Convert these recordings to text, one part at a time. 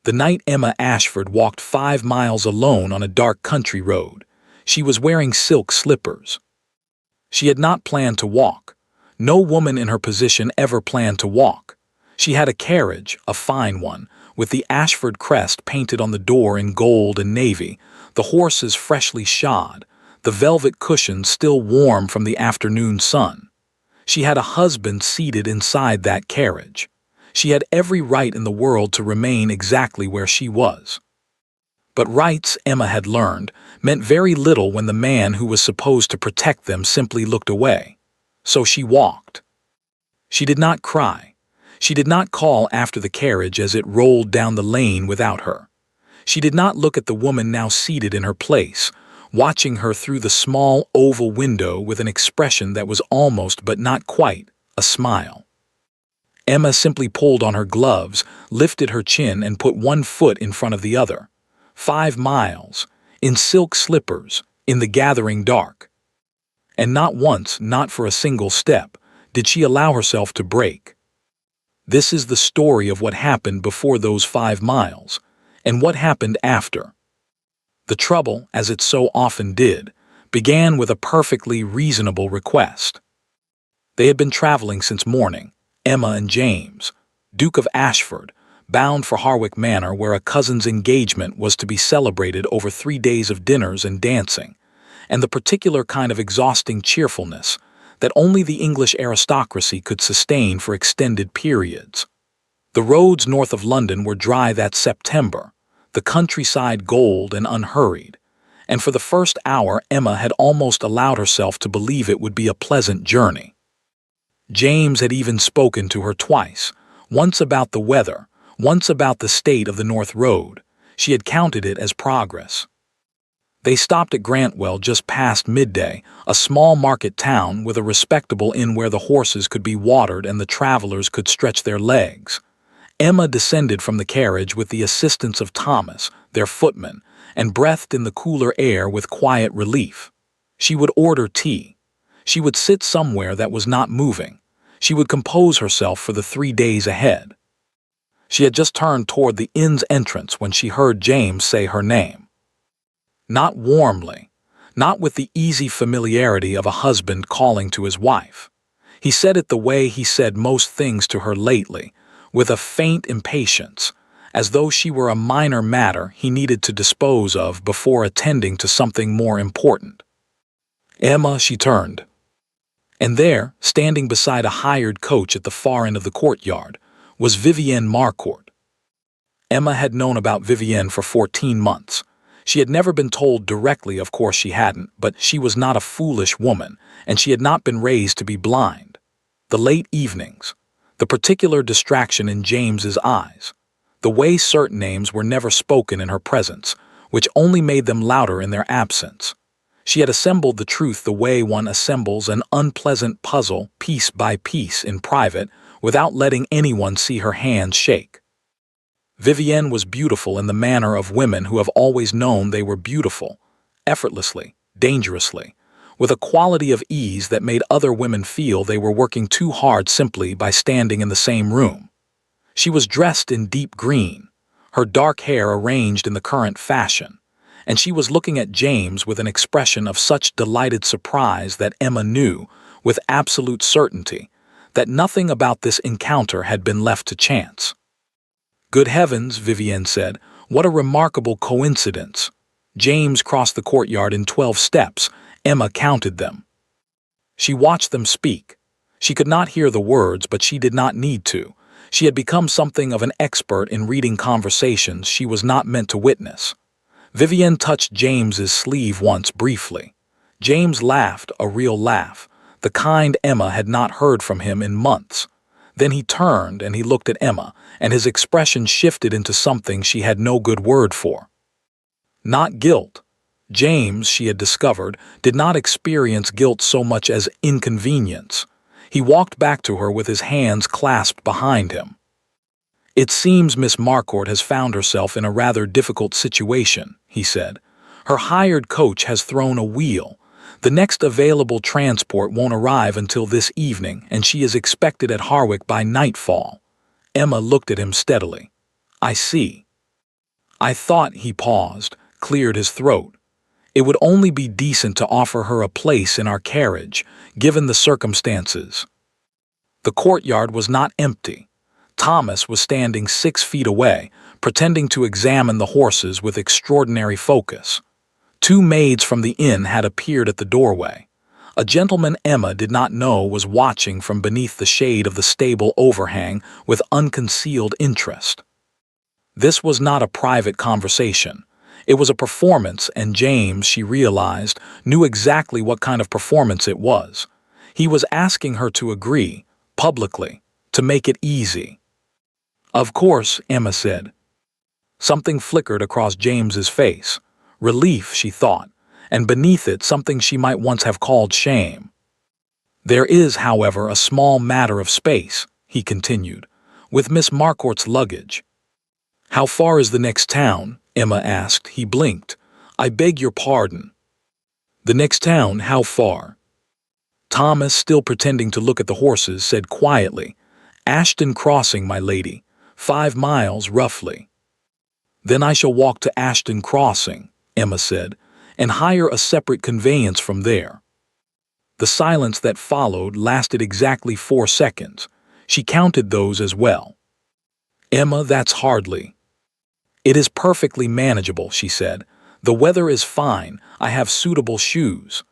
The night Emma Ashford walked 5 miles alone on a dark country road, she was wearing silk slippers. She had not planned to walk. No woman in her position ever planned to walk. She had a carriage, a fine one, with the Ashford crest painted on the door in gold and navy, the horses freshly shod, the velvet cushions still warm from the afternoon sun. She had a husband seated inside that carriage. She had every right in the world to remain exactly where she was. But rights, Emma had learned, meant very little when the man who was supposed to protect them simply looked away. So she walked. She did not cry. She did not call after the carriage as it rolled down the lane without her. She did not look at the woman now seated in her place, watching her through the small oval window with an expression that was almost but not quite a smile. Emma simply pulled on her gloves, lifted her chin and put one foot in front of the other. 5 miles, in silk slippers, in the gathering dark. And not once, not for a single step, did she allow herself to break. This is the story of what happened before those 5 miles, and what happened after. The trouble, as it so often did, began with a perfectly reasonable request. They had been traveling since morning, Emma and James, Duke of Ashford, bound for Harwick Manor where a cousin's engagement was to be celebrated over 3 days of dinners and dancing, and the particular kind of exhausting cheerfulness that only the English aristocracy could sustain for extended periods. The roads north of London were dry that September, the countryside gold and unhurried, and for the first hour Emma had almost allowed herself to believe it would be a pleasant journey. James had even spoken to her twice, once about the weather, once about the state of the North Road. She had counted it as progress. They stopped at Grantwell just past midday, a small market town with a respectable inn where the horses could be watered and the travelers could stretch their legs. Emma descended from the carriage with the assistance of Thomas, their footman, and breathed in the cooler air with quiet relief. She would order tea. She would sit somewhere that was not moving. She would compose herself for the 3 days ahead. She had just turned toward the inn's entrance when she heard James say her name. Not warmly, not with the easy familiarity of a husband calling to his wife. He said it the way he said most things to her lately, with a faint impatience, as though she were a minor matter he needed to dispose of before attending to something more important. Emma, she turned. And there, standing beside a hired coach at the far end of the courtyard, was Vivienne Marcourt. Emma had known about Vivienne for 14 months. She had never been told directly, of course she hadn't, but she was not a foolish woman, and she had not been raised to be blind. The late evenings, the particular distraction in James's eyes, the way certain names were never spoken in her presence, which only made them louder in their absence. She had assembled the truth the way one assembles an unpleasant puzzle piece by piece in private without letting anyone see her hands shake. Vivienne was beautiful in the manner of women who have always known they were beautiful, effortlessly, dangerously, with a quality of ease that made other women feel they were working too hard simply by standing in the same room. She was dressed in deep green, her dark hair arranged in the current fashion, and she was looking at James with an expression of such delighted surprise that Emma knew, with absolute certainty, that nothing about this encounter had been left to chance. "Good heavens," Vivienne said, "what a remarkable coincidence." James crossed the courtyard in 12 steps. Emma counted them. She watched them speak. She could not hear the words, but she did not need to. She had become something of an expert in reading conversations she was not meant to witness. Vivienne touched James's sleeve once briefly. James laughed, a real laugh, the kind Emma had not heard from him in months. Then he turned and he looked at Emma, and his expression shifted into something she had no good word for. Not guilt. James, she had discovered, did not experience guilt so much as inconvenience. He walked back to her with his hands clasped behind him. "It seems Miss Marcourt has found herself in a rather difficult situation," he said. "Her hired coach has thrown a wheel. The next available transport won't arrive until this evening, and she is expected at Harwick by nightfall." Emma looked at him steadily. "I see." I thought he paused, cleared his throat. It would only be decent to offer her a place in our carriage, given the circumstances. The courtyard was not empty. Thomas was standing 6 feet away, pretending to examine the horses with extraordinary focus. 2 maids from the inn had appeared at the doorway. A gentleman Emma did not know was watching from beneath the shade of the stable overhang with unconcealed interest. This was not a private conversation. It was a performance, and James, she realized, knew exactly what kind of performance it was. He was asking her to agree, publicly, to make it easy. Of course, Emma said. Something flickered across James's face. Relief, she thought, and beneath it something she might once have called shame. There is, however, a small matter of space, he continued, with Miss Marcourt's luggage. How far is the next town? Emma asked. He blinked. I beg your pardon. The next town, how far? Thomas, still pretending to look at the horses, said quietly, Ashton Crossing, my lady. 5 miles, roughly. Then I shall walk to Ashton Crossing, Emma said, and hire a separate conveyance from there. The silence that followed lasted exactly 4 seconds. She counted those as well. Emma, that's hardly. It is perfectly manageable, she said. The weather is fine. I have suitable shoes.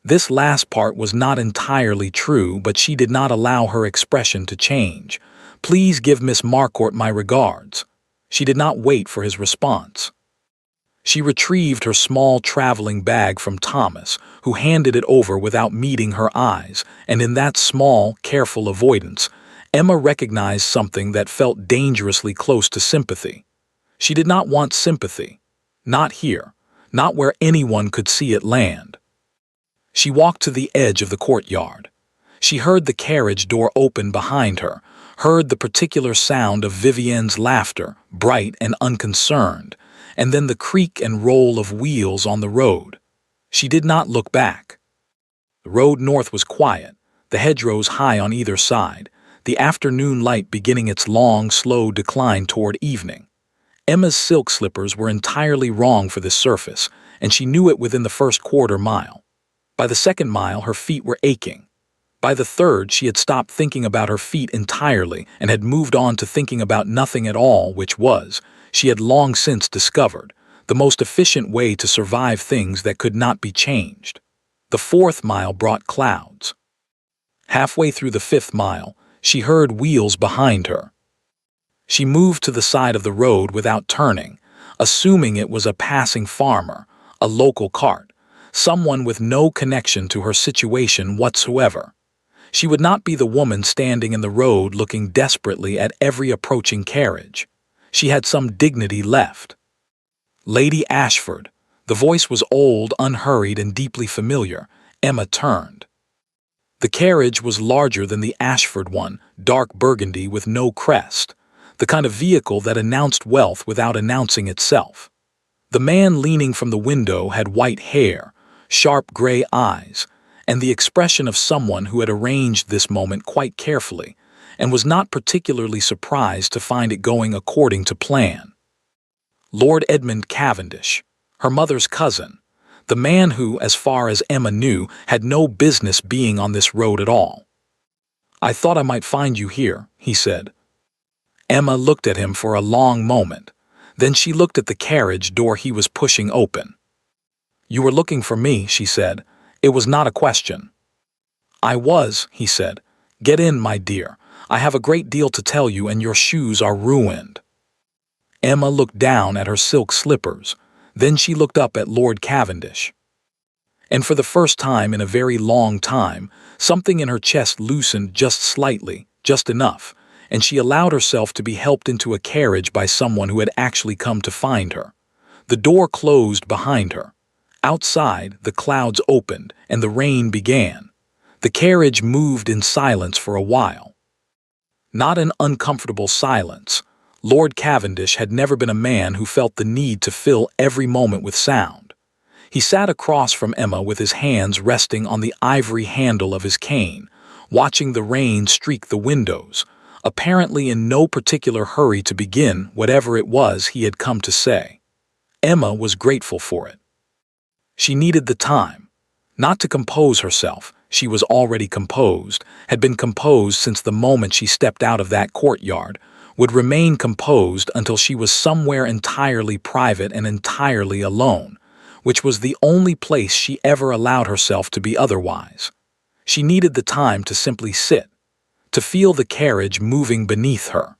This last part was not entirely true, but she did not allow her expression to change. Please give Miss Marcourt my regards. She did not wait for his response. She retrieved her small traveling bag from Thomas, who handed it over without meeting her eyes, and in that small, careful avoidance, Emma recognized something that felt dangerously close to sympathy. She did not want sympathy. Not here. Not where anyone could see it land. She walked to the edge of the courtyard. She heard the carriage door open behind her, heard the particular sound of Vivienne's laughter, bright and unconcerned, and then the creak and roll of wheels on the road. She did not look back. The road north was quiet, the hedgerows high on either side, the afternoon light beginning its long, slow decline toward evening. Emma's silk slippers were entirely wrong for this surface, and she knew it within the first quarter mile. By the second mile, her feet were aching. By the third, she had stopped thinking about her feet entirely and had moved on to thinking about nothing at all, which was, she had long since discovered, the most efficient way to survive things that could not be changed. The 4th mile brought clouds. Halfway through the 5th mile, she heard wheels behind her. She moved to the side of the road without turning, assuming it was a passing farmer, a local cart, someone with no connection to her situation whatsoever. She would not be the woman standing in the road looking desperately at every approaching carriage. She had some dignity left. Lady Ashford. The voice was old, unhurried, and deeply familiar. Emma turned. The carriage was larger than the Ashford one, dark burgundy with no crest, the kind of vehicle that announced wealth without announcing itself. The man leaning from the window had white hair, sharp gray eyes, and the expression of someone who had arranged this moment quite carefully and was not particularly surprised to find it going according to plan. Lord Edmund Cavendish, her mother's cousin, the man who, as far as Emma knew, had no business being on this road at all. I thought I might find you here, he said. Emma looked at him for a long moment. Then she looked at the carriage door he was pushing open. You were looking for me, she said. It was not a question. I was, he said. Get in, my dear. I have a great deal to tell you, and your shoes are ruined. Emma looked down at her silk slippers. Then she looked up at Lord Cavendish. And for the first time in a very long time, something in her chest loosened just slightly, just enough, and she allowed herself to be helped into a carriage by someone who had actually come to find her. The door closed behind her. Outside, the clouds opened, and the rain began. The carriage moved in silence for a while. Not an uncomfortable silence. Lord Cavendish had never been a man who felt the need to fill every moment with sound. He sat across from Emma with his hands resting on the ivory handle of his cane, watching the rain streak the windows, apparently in no particular hurry to begin whatever it was he had come to say. Emma was grateful for it. She needed the time, not to compose herself. She was already composed, had been composed since the moment she stepped out of that courtyard, would remain composed until she was somewhere entirely private and entirely alone, which was the only place she ever allowed herself to be otherwise. She needed the time to simply sit, to feel the carriage moving beneath her,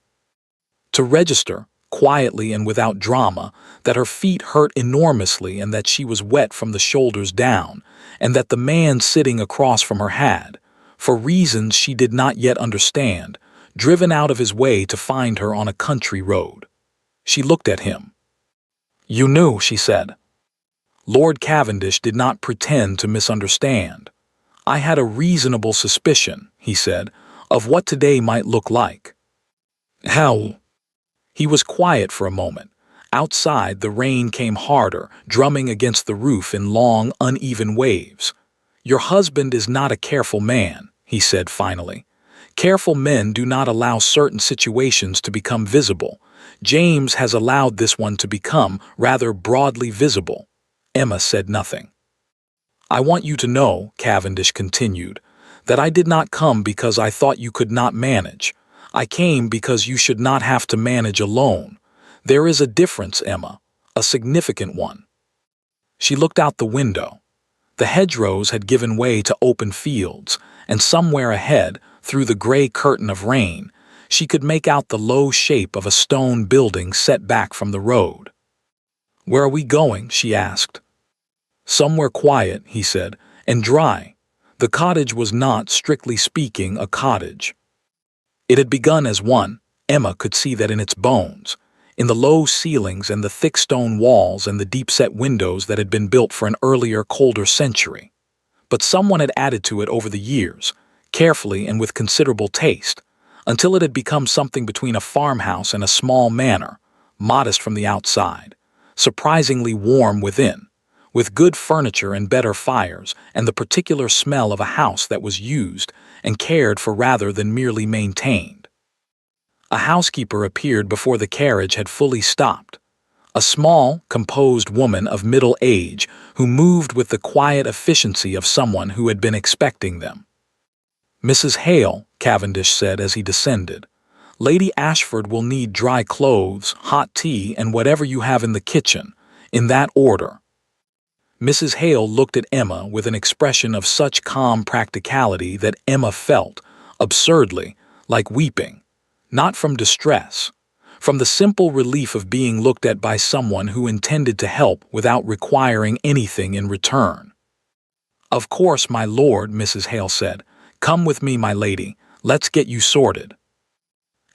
to register, quietly and without drama, that her feet hurt enormously and that she was wet from the shoulders down, and that the man sitting across from her had, for reasons she did not yet understand, driven out of his way to find her on a country road. She looked at him. "You knew," she said. Lord Cavendish did not pretend to misunderstand. "I had a reasonable suspicion," he said, "of what today might look like." "How?" He was quiet for a moment. Outside, the rain came harder, drumming against the roof in long, uneven waves. "Your husband is not a careful man," he said finally. "Careful men do not allow certain situations to become visible. James has allowed this one to become rather broadly visible." Emma said nothing. "I want you to know," Cavendish continued, "that I did not come because I thought you could not manage. I came because you should not have to manage alone. There is a difference, Emma, a significant one." She looked out the window. The hedgerows had given way to open fields, and somewhere ahead, through the gray curtain of rain, she could make out the low shape of a stone building set back from the road. "Where are we going?" she asked. "Somewhere quiet," he said, "and dry." The cottage was not, strictly speaking, a cottage. It had begun as one. Emma could see that in its bones, in the low ceilings and the thick stone walls and the deep-set windows that had been built for an earlier, colder century. But someone had added to it over the years, carefully and with considerable taste, until it had become something between a farmhouse and a small manor, modest from the outside, surprisingly warm within, with good furniture and better fires and the particular smell of a house that was used and cared for rather than merely maintained. A housekeeper appeared before the carriage had fully stopped, a small, composed woman of middle age who moved with the quiet efficiency of someone who had been expecting them. "Mrs. Hale," Cavendish said as he descended, "Lady Ashford will need dry clothes, hot tea, and whatever you have in the kitchen, in that order." Mrs. Hale looked at Emma with an expression of such calm practicality that Emma felt, absurdly, like weeping, not from distress, from the simple relief of being looked at by someone who intended to help without requiring anything in return. "Of course, my lord," Mrs. Hale said. "Come with me, my lady. Let's get you sorted."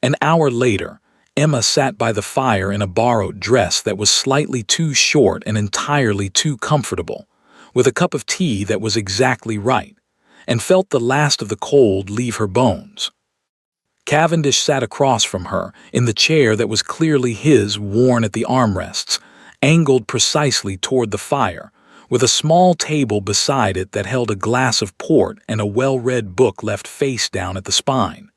An hour later, Emma sat by the fire in a borrowed dress that was slightly too short and entirely too comfortable, with a cup of tea that was exactly right, and felt the last of the cold leave her bones. Cavendish sat across from her, in the chair that was clearly his, worn at the armrests, angled precisely toward the fire, with a small table beside it that held a glass of port and a well-read book left face down at the spine.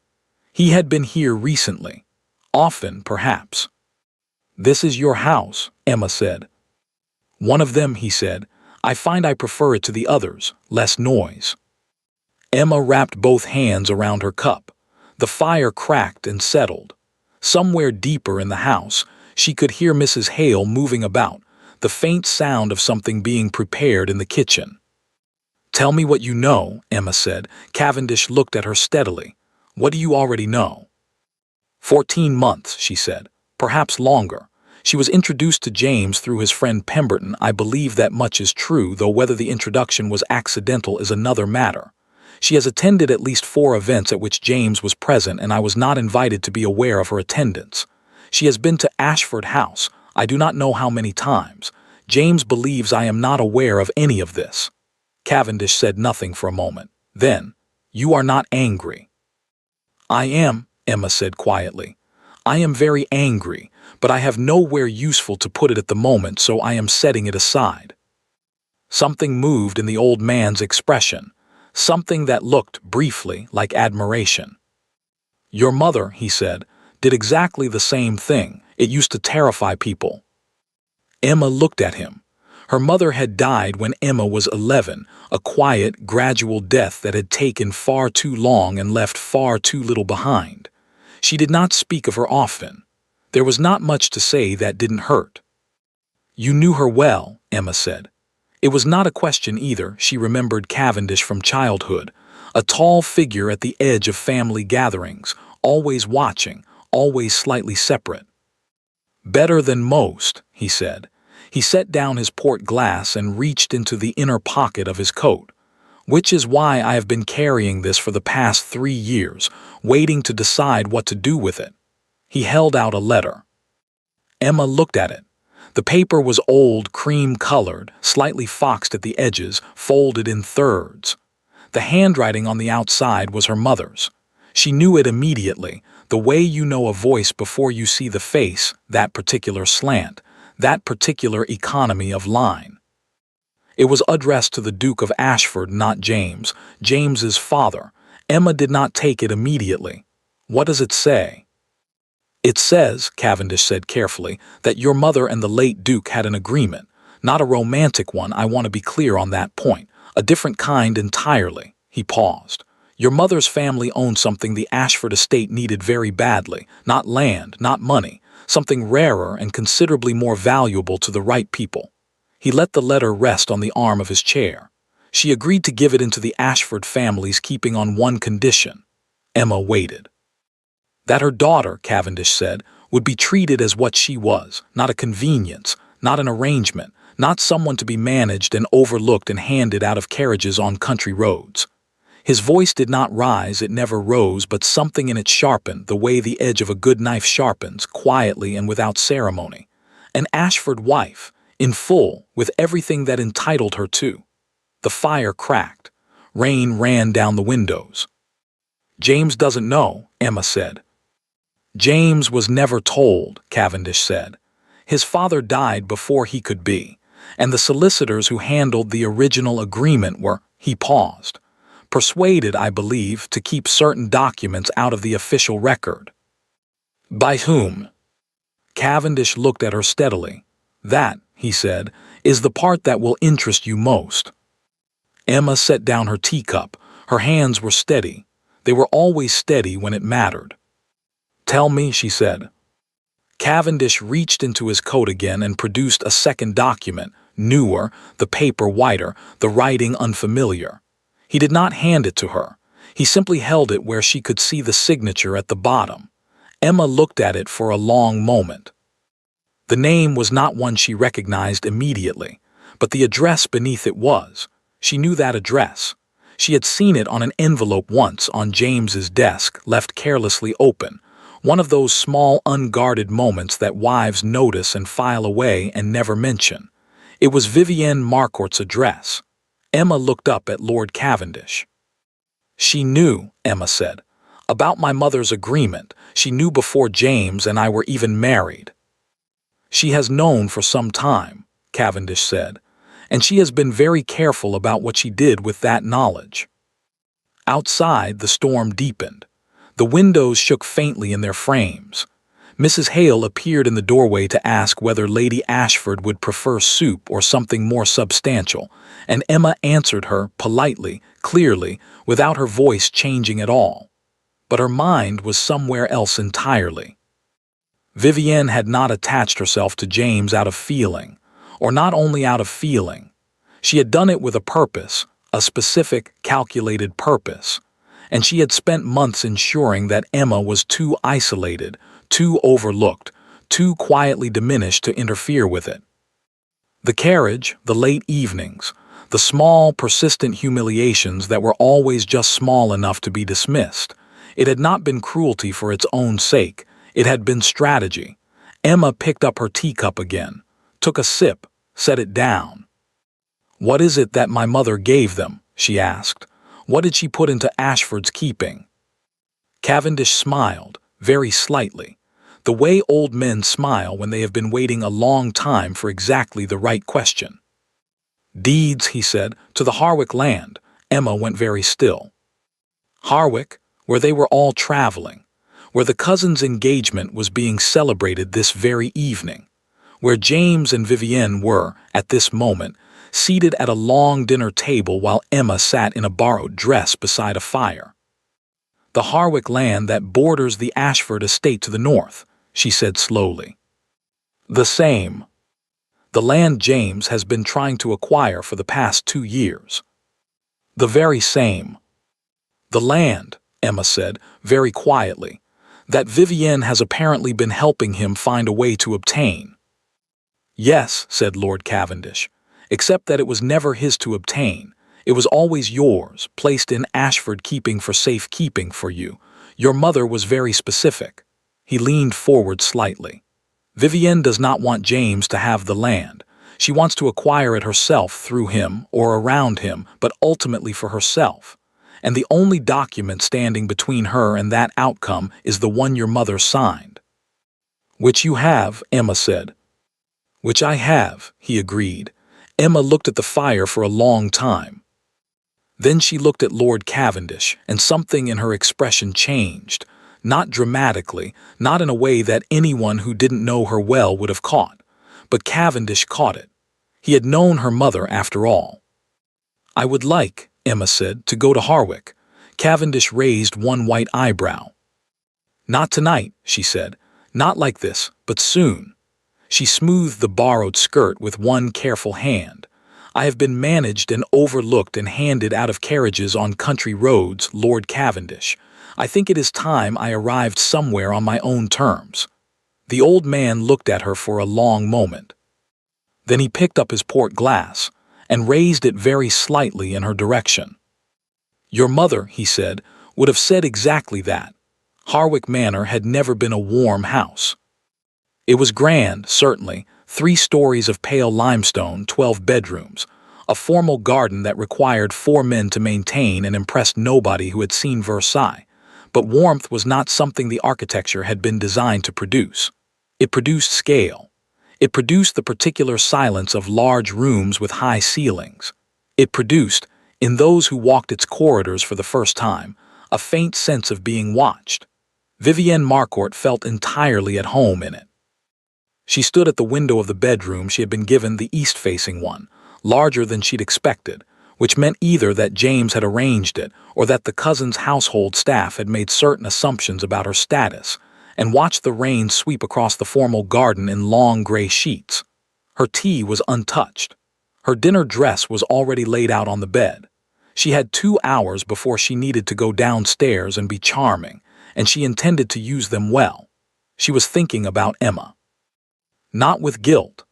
He had been here recently. Often, perhaps. "This is your house," Emma said. "One of them," he said. "I find I prefer it to the others, less noise." Emma wrapped both hands around her cup. The fire cracked and settled. Somewhere deeper in the house, she could hear Mrs. Hale moving about, the faint sound of something being prepared in the kitchen. "Tell me what you know," Emma said. Cavendish looked at her steadily. "What do you already know?" 14 months, she said. Perhaps longer. She was introduced to James through his friend Pemberton. I believe that much is true, though whether the introduction was accidental is another matter. She has attended at least 4 events at which James was present, and I was not invited to be aware of her attendance. She has been to Ashford House, I do not know how many times. James believes I am not aware of any of this. Cavendish said nothing for a moment. Then, "You are not angry." "I am," Emma said quietly. "I am very angry, but I have nowhere useful to put it at the moment, so I am setting it aside." Something moved in the old man's expression, something that looked, briefly, like admiration. Your mother, he said, did exactly the same thing. It used to terrify people. Emma looked at him. Her mother had died when Emma was 11, a quiet, gradual death that had taken far too long and left far too little behind. She did not speak of her often. There was not much to say that didn't hurt. You knew her well, Emma said. It was not a question either. She remembered Cavendish from childhood, a tall figure at the edge of family gatherings, always watching, always slightly separate. Better than most, he said. He set down his port glass and reached into the inner pocket of his coat. Which is why I have been carrying this for the past 3 years, waiting to decide what to do with it. He held out a letter. Emma looked at it. The paper was old, cream-colored, slightly foxed at the edges, folded in thirds. The handwriting on the outside was her mother's. She knew it immediately, the way you know a voice before you see the face, that particular slant, that particular economy of line. It was addressed to the Duke of Ashford, not James, James's father. Emma did not take it immediately. What does it say? It says, Cavendish said carefully, that your mother and the late Duke had an agreement. Not a romantic one, I want to be clear on that point. A different kind entirely. He paused. Your mother's family owned something the Ashford estate needed very badly. Not land, not money. Something rarer and considerably more valuable to the right people. He let the letter rest on the arm of his chair. She agreed to give it into the Ashford family's keeping on one condition. Emma waited. That her daughter, Cavendish said, would be treated as what she was, not a convenience, not an arrangement, not someone to be managed and overlooked and handed out of carriages on country roads. His voice did not rise, it never rose, but something in it sharpened, the way the edge of a good knife sharpens, quietly and without ceremony. An Ashford wife, in full, with everything that entitled her to. The fire cracked. Rain ran down the windows. James doesn't know, Emma said. James was never told, Cavendish said. His father died before he could be, and the solicitors who handled the original agreement were, he paused, persuaded, I believe, to keep certain documents out of the official record. By whom? Cavendish looked at her steadily. That, he said, is the part that will interest you most. Emma set down her teacup. Her hands were steady. They were always steady when it mattered. Tell me, she said. Cavendish reached into his coat again and produced a second document, newer, the paper whiter, the writing unfamiliar. He did not hand it to her. He simply held it where she could see the signature at the bottom. Emma looked at it for a long moment. The name was not one she recognized immediately, but the address beneath it was. She knew that address. She had seen it on an envelope once on James's desk, left carelessly open. One of those small, unguarded moments that wives notice and file away and never mention. It was Vivienne Marcourt's address. Emma looked up at Lord Cavendish. She knew, Emma said, about my mother's agreement. She knew before James and I were even married. She has known for some time, Cavendish said, and she has been very careful about what she did with that knowledge. Outside, the storm deepened. The windows shook faintly in their frames. Mrs. Hale appeared in the doorway to ask whether Lady Ashford would prefer soup or something more substantial, and Emma answered her politely, clearly, without her voice changing at all. But her mind was somewhere else entirely. Vivienne had not attached herself to James out of feeling, or not only out of feeling. She had done it with a purpose, a specific, calculated purpose. And she had spent months ensuring that Emma was too isolated, too overlooked, too quietly diminished to interfere with it. The carriage, the late evenings, the small, persistent humiliations that were always just small enough to be dismissed. It had not been cruelty for its own sake. It had been strategy. Emma picked up her teacup again, took a sip, set it down. What is it that my mother gave them? She asked. What did she put into Ashford's keeping? Cavendish smiled, very slightly, the way old men smile when they have been waiting a long time for exactly the right question. Deeds, he said, to the Harwick land. Emma went very still. Harwick, where they were all traveling. where the cousins' engagement was being celebrated this very evening, where James and Vivienne were, at this moment, seated at a long dinner table while Emma sat in a borrowed dress beside a fire. "The Harwick land that borders the Ashford estate to the north," she said slowly. "The same. The land James has been trying to acquire for the past 2 years." "The very same." "The land," Emma said, very quietly, "that Vivienne has apparently been helping him find a way to obtain." "Yes," said Lord Cavendish, "except that it was never his to obtain. It was always yours, placed in Ashford keeping for safe keeping for you. Your mother was very specific." He leaned forward slightly. "Vivienne does not want James to have the land. She wants to acquire it herself through him or around him, but ultimately for herself. And the only document standing between her and that outcome is the one your mother signed." "Which you have," Emma said. "Which I have," he agreed. Emma looked at the fire for a long time. Then she looked at Lord Cavendish, and something in her expression changed. Not dramatically, not in a way that anyone who didn't know her well would have caught. But Cavendish caught it. He had known her mother after all. "I would like," Emma said, "to go to Harwick." Cavendish raised one white eyebrow. "Not tonight," she said. "Not like this, but soon." She smoothed the borrowed skirt with one careful hand. "I have been managed and overlooked and handed out of carriages on country roads, Lord Cavendish. I think it is time I arrived somewhere on my own terms." The old man looked at her for a long moment. Then he picked up his port glass and raised it very slightly in her direction. "Your mother," he said, "would have said exactly that. Harwick Manor had never been a warm house. It was grand, certainly, 3 stories of pale limestone, 12 bedrooms, a formal garden that required 4 men to maintain and impressed nobody who had seen Versailles. But warmth was not something the architecture had been designed to produce. It produced scale. It produced the particular silence of large rooms with high ceilings. It produced, in those who walked its corridors for the first time, a faint sense of being watched. Vivienne Marcourt felt entirely at home in it. She stood at the window of the bedroom she had been given, the east-facing one, larger than she'd expected, which meant either that James had arranged it or that the cousin's household staff had made certain assumptions about her status, and watched the rain sweep across the formal garden in long gray sheets. Her tea was untouched. Her dinner dress was already laid out on the bed. She had 2 hours before she needed to go downstairs and be charming, and she intended to use them well. She was thinking about Emma. Not with guilt.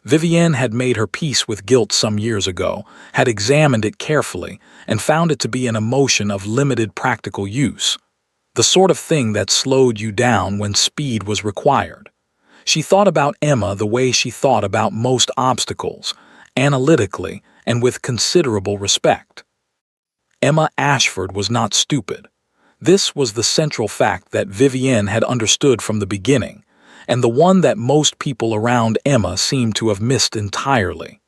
Vivienne had made her peace with guilt some years ago, had examined it carefully, and found it to be an emotion of limited practical use. The sort of thing that slowed you down when speed was required. She thought about Emma the way she thought about most obstacles, analytically and with considerable respect. Emma Ashford was not stupid. This was the central fact that Vivienne had understood from the beginning, and the one that most people around Emma seemed to have missed entirely.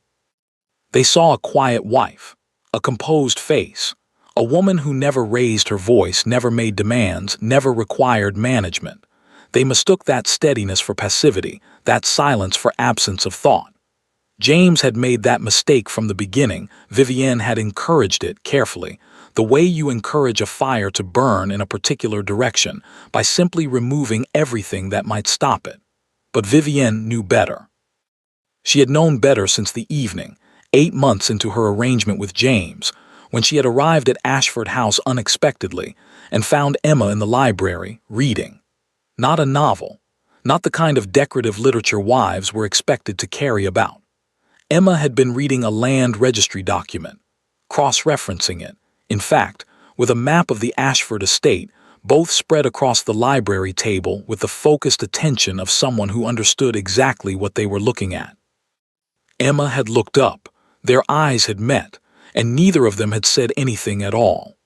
They saw a quiet wife, a composed face, a woman who never raised her voice, never made demands, never required management. They mistook that steadiness for passivity, that silence for absence of thought. James had made that mistake from the beginning. Vivienne had encouraged it carefully, the way you encourage a fire to burn in a particular direction, by simply removing everything that might stop it. But Vivienne knew better. She had known better since the evening, 8 months into her arrangement with James, when she had arrived at Ashford House unexpectedly and found Emma in the library, reading. Not a novel, not the kind of decorative literature wives were expected to carry about. Emma had been reading a land registry document, cross-referencing it, in fact, with a map of the Ashford estate, both spread across the library table with the focused attention of someone who understood exactly what they were looking at. Emma had looked up, their eyes had met, and neither of them had said anything at all.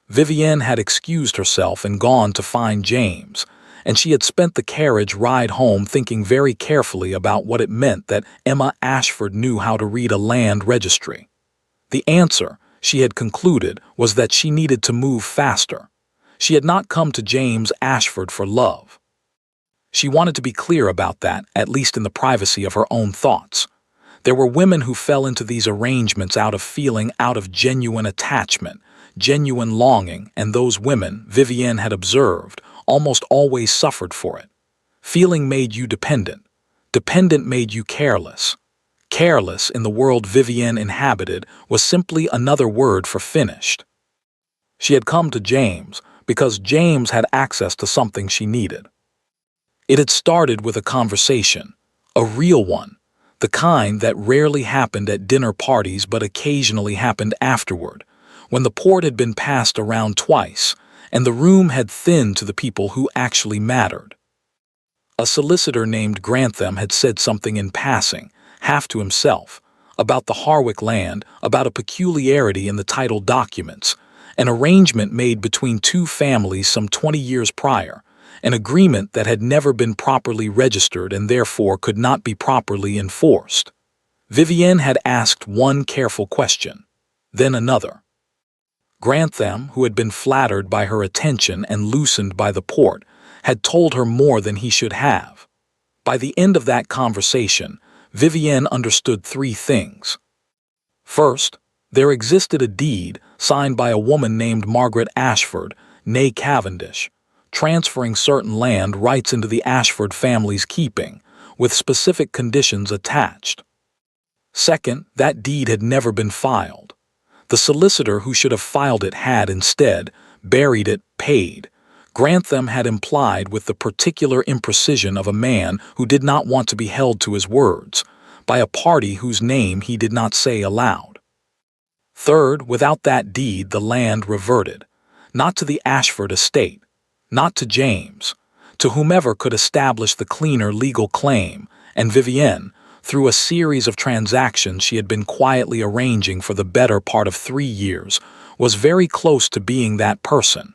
Vivienne had excused herself and gone to find James, and she had spent the carriage ride home thinking very carefully about what it meant that Emma Ashford knew how to read a land registry. The answer, she had concluded, was that she needed to move faster. She had not come to James Ashford for love. She wanted to be clear about that, at least in the privacy of her own thoughts. There were women who fell into these arrangements out of genuine attachment, genuine longing, and those women, Vivienne had observed, almost always suffered for it. Feeling made you dependent. Dependent made you careless. Careless, in the world Vivienne inhabited, was simply another word for finished. She had come to James because James had access to something she needed. It had started with a conversation, a real one, the kind that rarely happened at dinner parties but occasionally happened afterward, when the port had been passed around twice and the room had thinned to the people who actually mattered. A solicitor named Grantham had said something in passing, half to himself, about the Harwick land, about a peculiarity in the title documents, an arrangement made between two families some 20 years prior, an agreement that had never been properly registered and therefore could not be properly enforced. Vivienne had asked one careful question, then another. Grantham, who had been flattered by her attention and loosened by the port, had told her more than he should have. By the end of that conversation, Vivienne understood three things. First, there existed a deed signed by a woman named Margaret Ashford, née Cavendish, transferring certain land rights into the Ashford family's keeping, with specific conditions attached. Second, that deed had never been filed. The solicitor who should have filed it had instead buried it, paid. Grantham had implied with the particular imprecision of a man who did not want to be held to his words, by a party whose name he did not say aloud. Third, without that deed the land reverted, not to the Ashford estate, not to James, to whomever could establish the cleaner legal claim, and Vivienne, through a series of transactions she had been quietly arranging for the better part of 3 years, was very close to being that person.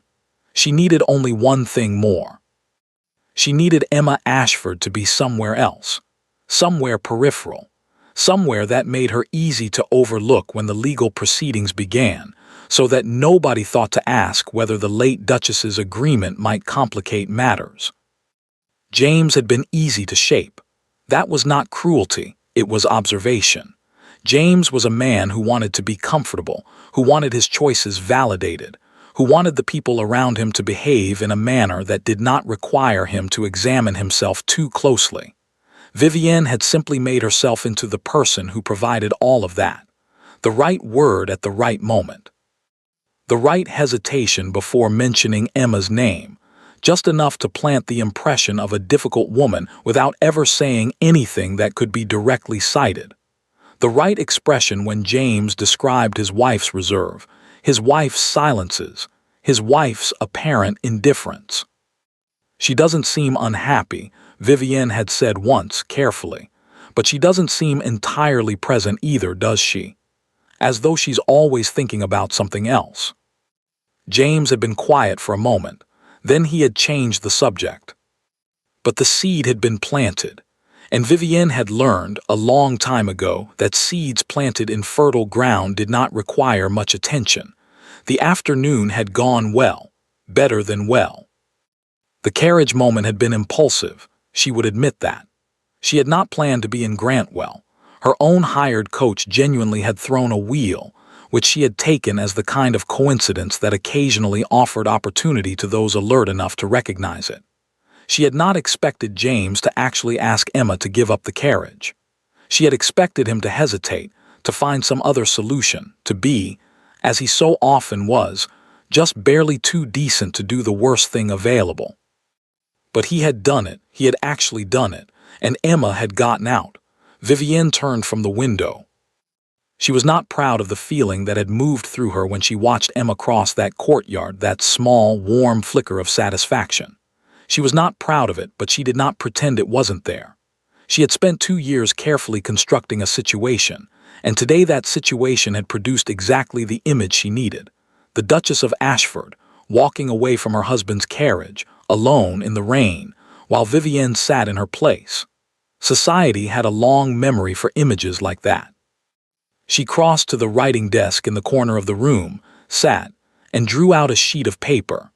She needed only one thing more. She needed Emma Ashford to be somewhere else, somewhere peripheral, somewhere that made her easy to overlook when the legal proceedings began, so that nobody thought to ask whether the late Duchess's agreement might complicate matters. James had been easy to shape. That was not cruelty, it was observation. James was a man who wanted to be comfortable, who wanted his choices validated, who wanted the people around him to behave in a manner that did not require him to examine himself too closely. Vivienne had simply made herself into the person who provided all of that, the right word at the right moment. The right hesitation before mentioning Emma's name, just enough to plant the impression of a difficult woman without ever saying anything that could be directly cited. The right expression when James described his wife's reserve, his wife's silences, his wife's apparent indifference. "She doesn't seem unhappy," Vivienne had said once, carefully, "but she doesn't seem entirely present either, does she? As though she's always thinking about something else." James had been quiet for a moment. Then he had changed the subject. But the seed had been planted, and Vivienne had learned a long time ago that seeds planted in fertile ground did not require much attention. The afternoon had gone well, better than well. The carriage moment had been impulsive, she would admit that. She had not planned to be in Grantwell. Her own hired coach genuinely had thrown a wheel, which she had taken as the kind of coincidence that occasionally offered opportunity to those alert enough to recognize it. She had not expected James to actually ask Emma to give up the carriage. She had expected him to hesitate, to find some other solution, to be, as he so often was, just barely too decent to do the worst thing available. But he had done it, he had actually done it, and Emma had gotten out. Vivienne turned from the window. She was not proud of the feeling that had moved through her when she watched Emma cross that courtyard, that small, warm flicker of satisfaction. She was not proud of it, but she did not pretend it wasn't there. She had spent 2 years carefully constructing a situation, and today that situation had produced exactly the image she needed. The Duchess of Ashford, walking away from her husband's carriage, alone in the rain, while Vivienne sat in her place. Society had a long memory for images like that. She crossed to the writing desk in the corner of the room, sat, and drew out a sheet of paper.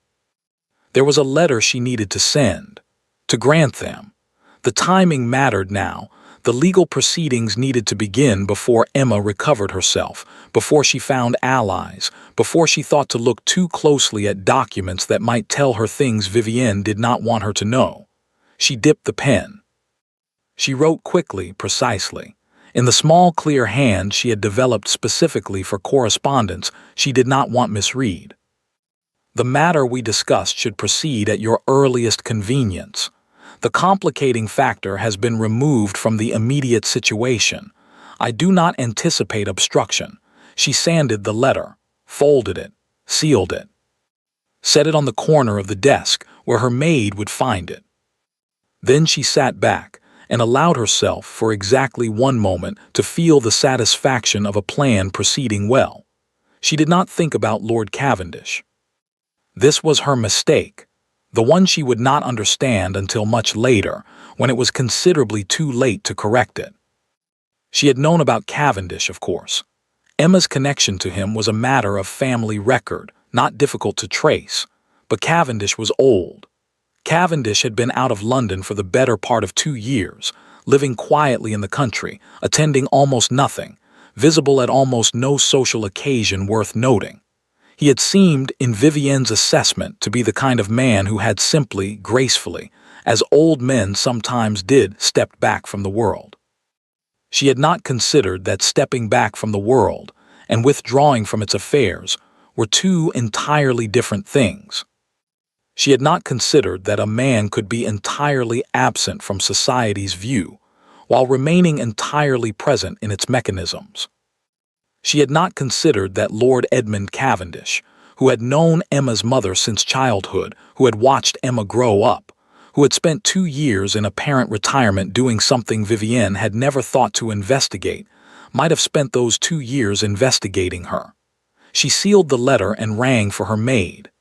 There was a letter she needed to send, to grant them. The timing mattered now. The legal proceedings needed to begin before Emma recovered herself, before she found allies, before she thought to look too closely at documents that might tell her things Vivienne did not want her to know. She dipped the pen. She wrote quickly, precisely. In the small, clear hand she had developed specifically for correspondence she did not want misread. The matter we discussed should proceed at your earliest convenience. The complicating factor has been removed from the immediate situation. I do not anticipate obstruction. She sanded the letter, folded it, sealed it. Set it on the corner of the desk where her maid would find it. Then she sat back and allowed herself for exactly one moment to feel the satisfaction of a plan proceeding well. She did not think about Lord Cavendish. This was her mistake, the one she would not understand until much later, when it was considerably too late to correct it. She had known about Cavendish, of course. Emma's connection to him was a matter of family record, not difficult to trace, but Cavendish was old. Cavendish had been out of London for the better part of 2 years, living quietly in the country, attending almost nothing, visible at almost no social occasion worth noting. He had seemed, in Vivienne's assessment, to be the kind of man who had simply, gracefully, as old men sometimes did, stepped back from the world. She had not considered that stepping back from the world and withdrawing from its affairs were two entirely different things. She had not considered that a man could be entirely absent from society's view while remaining entirely present in its mechanisms. She had not considered that Lord Edmund Cavendish, who had known Emma's mother since childhood, who had watched Emma grow up, who had spent 2 years in apparent retirement doing something Vivienne had never thought to investigate, might have spent those 2 years investigating her. She sealed the letter and rang for her maid.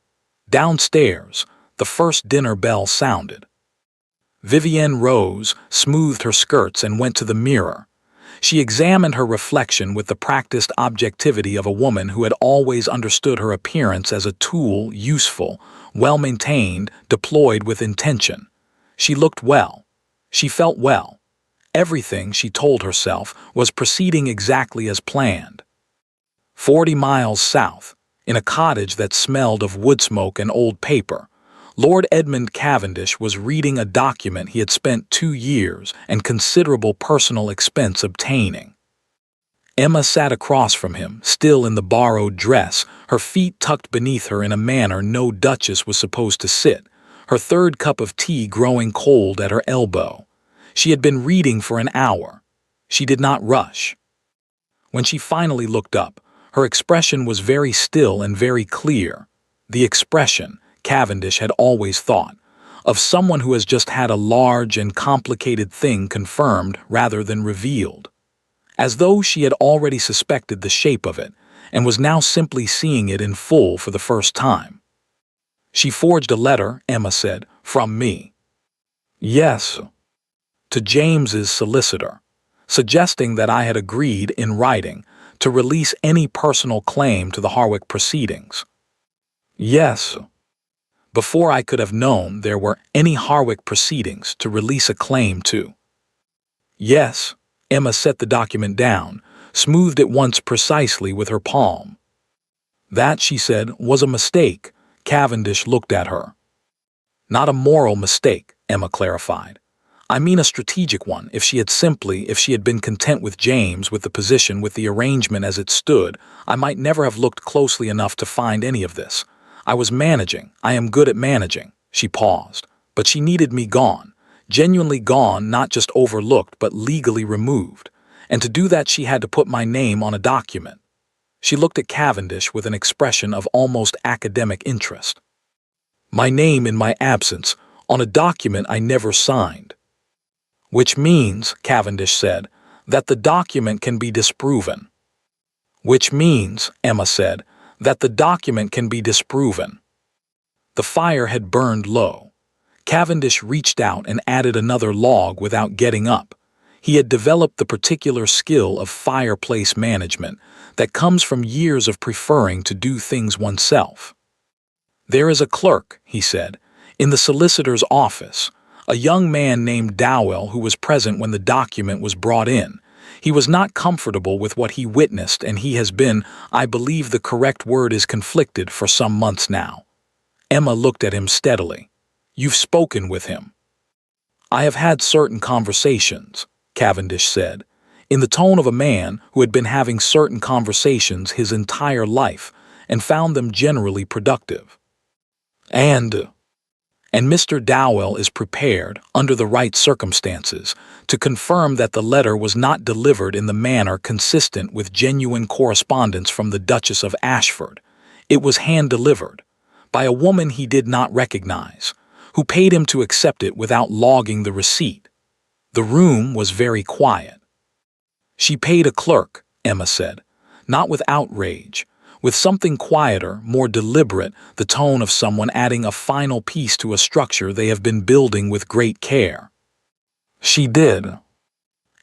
Downstairs, the first dinner bell sounded. Vivienne rose, smoothed her skirts, and went to the mirror. She examined her reflection with the practiced objectivity of a woman who had always understood her appearance as a tool, useful, well-maintained, deployed with intention. She looked well. She felt well. Everything, she told herself, was proceeding exactly as planned. 40 miles south, in a cottage that smelled of wood smoke and old paper, Lord Edmund Cavendish was reading a document he had spent 2 years and considerable personal expense obtaining. Emma sat across from him, still in the borrowed dress, her feet tucked beneath her in a manner no duchess was supposed to sit, her third cup of tea growing cold at her elbow. She had been reading for an hour. She did not rush. When she finally looked up, her expression was very still and very clear. The expression, Cavendish had always thought, of someone who has just had a large and complicated thing confirmed rather than revealed, as though she had already suspected the shape of it and was now simply seeing it in full for the first time. She forged a letter, Emma said, from me. Yes, to James's solicitor, suggesting that I had agreed in writing to release any personal claim to the Harwick proceedings. Yes, before I could have known there were any Harwick proceedings to release a claim to. Yes, Emma set the document down, smoothed it once precisely with her palm. That, she said, was a mistake. Cavendish looked at her. Not a moral mistake, Emma clarified. I mean a strategic one. If she had been content with James, with the position, with the arrangement as it stood, I might never have looked closely enough to find any of this. I was managing. I am good at managing. She paused. But she needed me gone. Genuinely gone, not just overlooked, but legally removed. And to do that she had to put my name on a document. She looked at Cavendish with an expression of almost academic interest. My name in my absence, on a document I never signed. Which means, Cavendish said, that the document can be disproven. Which means, Emma said, that the document can be disproven. The fire had burned low. Cavendish reached out and added another log without getting up. He had developed the particular skill of fireplace management that comes from years of preferring to do things oneself. "There is a clerk," he said, "in the solicitor's office, a young man named Dowell who was present when the document was brought in. He was not comfortable with what he witnessed, and he has been, I believe the correct word is conflicted, for some months now." Emma looked at him steadily. "You've spoken with him?" "I have had certain conversations," Cavendish said, in the tone of a man who had been having certain conversations his entire life and found them generally productive. And Mr. Dowell is prepared, under the right circumstances, to confirm that the letter was not delivered in the manner consistent with genuine correspondence from the Duchess of Ashford. It was hand-delivered, by a woman he did not recognize, who paid him to accept it without logging the receipt. The room was very quiet. "She paid a clerk," Emma said, not with outrage, with something quieter, more deliberate, the tone of someone adding a final piece to a structure they have been building with great care. "She did."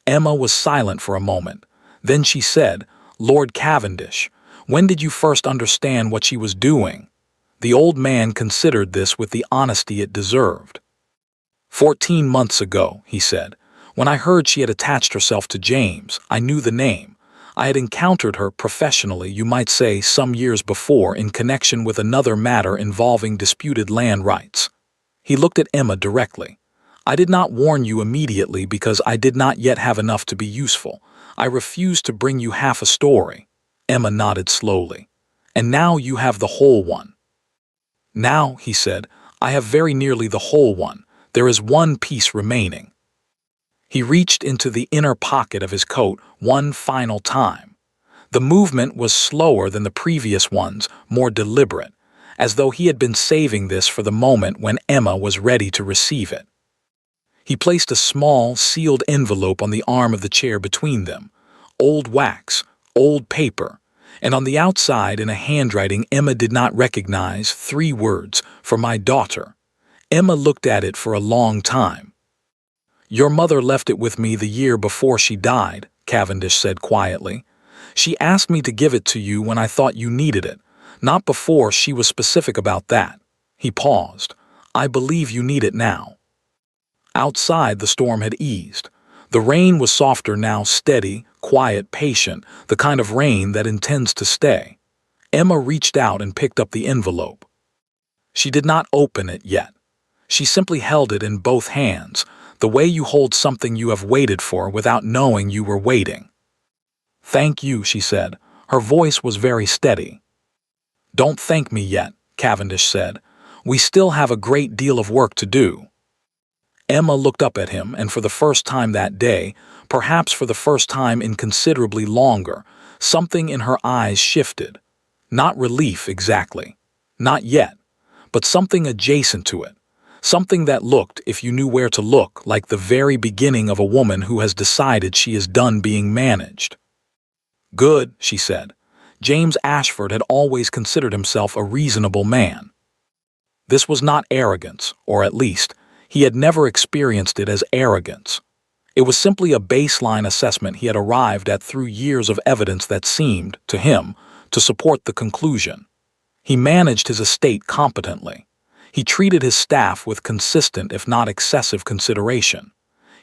Emma was silent for a moment. Then she said, "Lord Cavendish, when did you first understand what she was doing?" The old man considered this with the honesty it deserved. 14 months ago," he said. "When I heard she had attached herself to James, I knew the name. I had encountered her professionally, you might say, some years before in connection with another matter involving disputed land rights." He looked at Emma directly. "I did not warn you immediately because I did not yet have enough to be useful. I refused to bring you half a story." Emma nodded slowly. "And now you have the whole one." "Now," he said, "I have very nearly the whole one. There is one piece remaining." He reached into the inner pocket of his coat one final time. The movement was slower than the previous ones, more deliberate, as though he had been saving this for the moment when Emma was ready to receive it. He placed a small, sealed envelope on the arm of the chair between them. Old wax, old paper, and on the outside, in a handwriting Emma did not recognize, 3 words, "For my daughter." Emma looked at it for a long time. "Your mother left it with me the year before she died," Cavendish said quietly. "She asked me to give it to you when I thought you needed it, not before. She was specific about that." He paused. "I believe you need it now." Outside, the storm had eased. The rain was softer now, steady, quiet, patient, the kind of rain that intends to stay. Emma reached out and picked up the envelope. She did not open it yet. She simply held it in both hands, the way you hold something you have waited for without knowing you were waiting. "Thank you," she said. Her voice was very steady. "Don't thank me yet," Cavendish said. "We still have a great deal of work to do." Emma looked up at him, and for the first time that day, perhaps for the first time in considerably longer, something in her eyes shifted. Not relief exactly. Not yet. But something adjacent to it. Something that looked, if you knew where to look, like the very beginning of a woman who has decided she is done being managed. "Good," she said. James Ashford had always considered himself a reasonable man. This was not arrogance, or at least, he had never experienced it as arrogance. It was simply a baseline assessment he had arrived at through years of evidence that seemed, to him, to support the conclusion. He managed his estate competently. He treated his staff with consistent, if not excessive, consideration.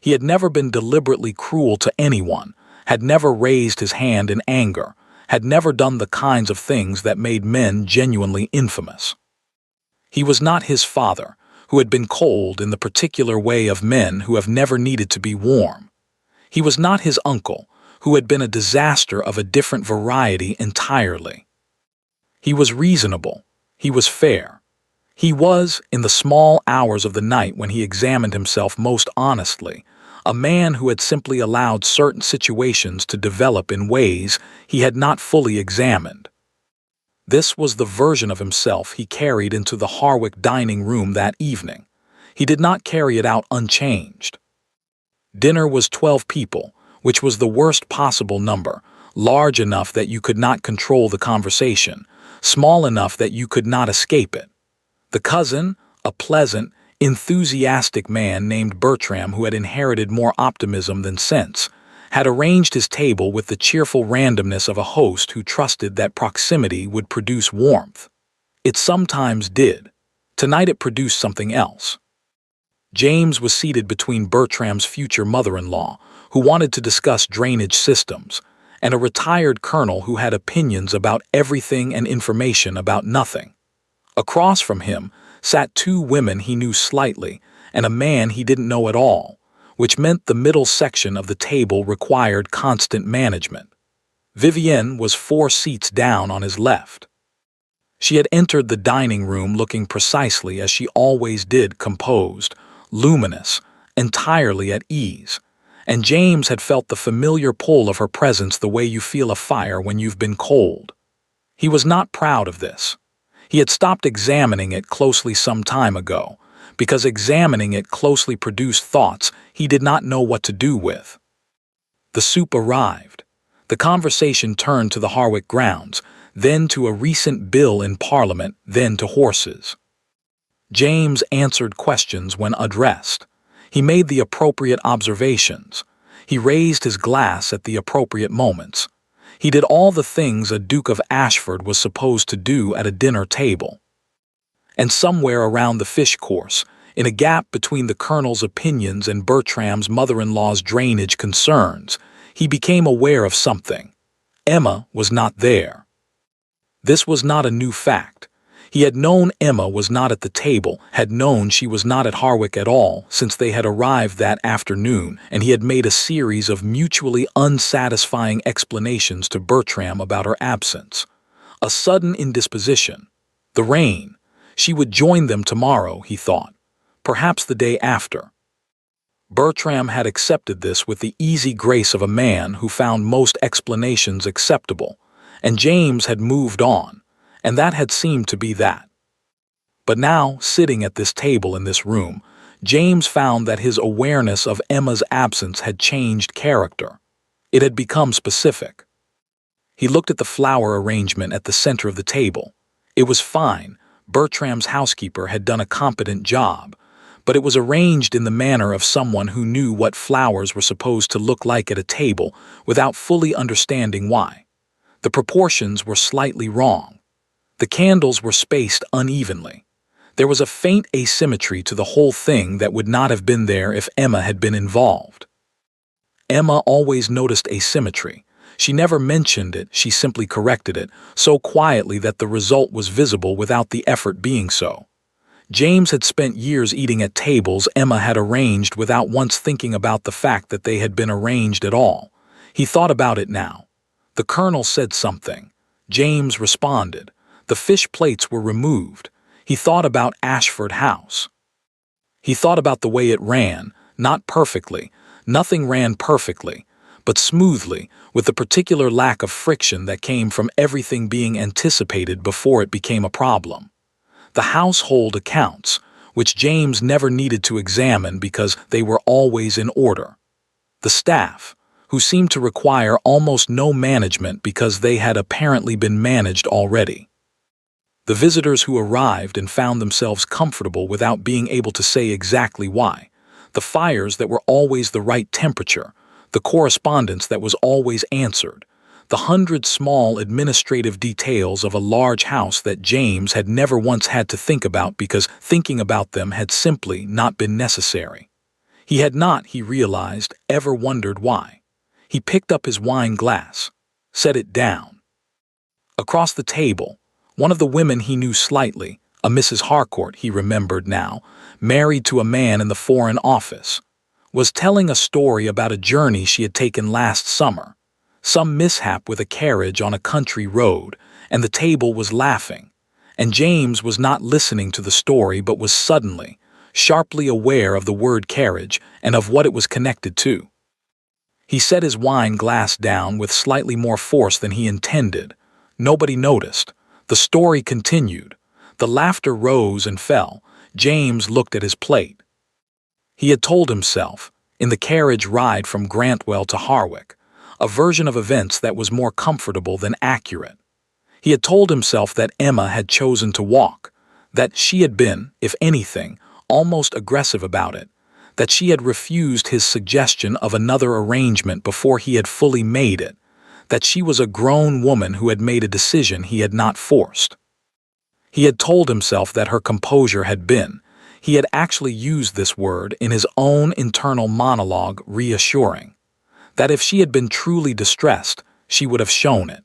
He had never been deliberately cruel to anyone, had never raised his hand in anger, had never done the kinds of things that made men genuinely infamous. He was not his father, who had been cold in the particular way of men who have never needed to be warm. He was not his uncle, who had been a disaster of a different variety entirely. He was reasonable. He was fair. He was, in the small hours of the night when he examined himself most honestly, a man who had simply allowed certain situations to develop in ways he had not fully examined. This was the version of himself he carried into the Harwick dining room that evening. He did not carry it out unchanged. Dinner was 12 people, which was the worst possible number, large enough that you could not control the conversation, small enough that you could not escape it. The cousin, a pleasant, enthusiastic man named Bertram who had inherited more optimism than sense, had arranged his table with the cheerful randomness of a host who trusted that proximity would produce warmth. It sometimes did. Tonight it produced something else. James was seated between Bertram's future mother-in-law, who wanted to discuss drainage systems, and a retired colonel who had opinions about everything and information about nothing. Across from him sat two women he knew slightly and a man he didn't know at all, which meant the middle section of the table required constant management. Vivienne was 4 seats down on his left. She had entered the dining room looking precisely as she always did, composed, luminous, entirely at ease, and James had felt the familiar pull of her presence the way you feel a fire when you've been cold. He was not proud of this. He had stopped examining it closely some time ago, because examining it closely produced thoughts he did not know what to do with. The soup arrived. The conversation turned to the Harwick grounds, then to a recent bill in Parliament, then to horses. James answered questions when addressed. He made the appropriate observations. He raised his glass at the appropriate moments. He did all the things a Duke of Ashford was supposed to do at a dinner table. And somewhere around the fish course, in a gap between the colonel's opinions and Bertram's mother-in-law's drainage concerns, he became aware of something. Emma was not there. This was not a new fact. He had known Emma was not at the table, had known she was not at Harwick at all since they had arrived that afternoon, and he had made a series of mutually unsatisfying explanations to Bertram about her absence. A sudden indisposition. The rain. She would join them tomorrow, he thought. Perhaps the day after. Bertram had accepted this with the easy grace of a man who found most explanations acceptable, and James had moved on, and that had seemed to be that. But now, sitting at this table in this room, James found that his awareness of Emma's absence had changed character. It had become specific. He looked at the flower arrangement at the center of the table. It was fine. Bertram's housekeeper had done a competent job, but it was arranged in the manner of someone who knew what flowers were supposed to look like at a table without fully understanding why. The proportions were slightly wrong. The candles were spaced unevenly. There was a faint asymmetry to the whole thing that would not have been there if Emma had been involved. Emma always noticed asymmetry. She never mentioned it, she simply corrected it, so quietly that the result was visible without the effort being so. James had spent years eating at tables Emma had arranged without once thinking about the fact that they had been arranged at all. He thought about it now. The colonel said something. James responded. The fish plates were removed. He thought about Ashford House. He thought about the way it ran, not perfectly. Nothing ran perfectly, but smoothly, with the particular lack of friction that came from everything being anticipated before it became a problem. The household accounts, which James never needed to examine because they were always in order. The staff, who seemed to require almost no management because they had apparently been managed already. The visitors who arrived and found themselves comfortable without being able to say exactly why. The fires that were always the right temperature. The correspondence that was always answered. The 100 small administrative details of a large house that James had never once had to think about because thinking about them had simply not been necessary. He had not, he realized, ever wondered why. He picked up his wine glass, set it down. Across the table, one of the women he knew slightly, a Mrs. Harcourt he remembered now, married to a man in the Foreign Office, was telling a story about a journey she had taken last summer, some mishap with a carriage on a country road, and the table was laughing, and James was not listening to the story but was suddenly, sharply aware of the word carriage and of what it was connected to. He set his wine glass down with slightly more force than he intended. Nobody noticed. The story continued. The laughter rose and fell. James looked at his plate. He had told himself, in the carriage ride from Grantwell to Harwick, a version of events that was more comfortable than accurate. He had told himself that Emma had chosen to walk, that she had been, if anything, almost aggressive about it, that she had refused his suggestion of another arrangement before he had fully made it, that she was a grown woman who had made a decision he had not forced. He had told himself that her composure had been. He had actually used this word in his own internal monologue, reassuring that if she had been truly distressed, she would have shown it.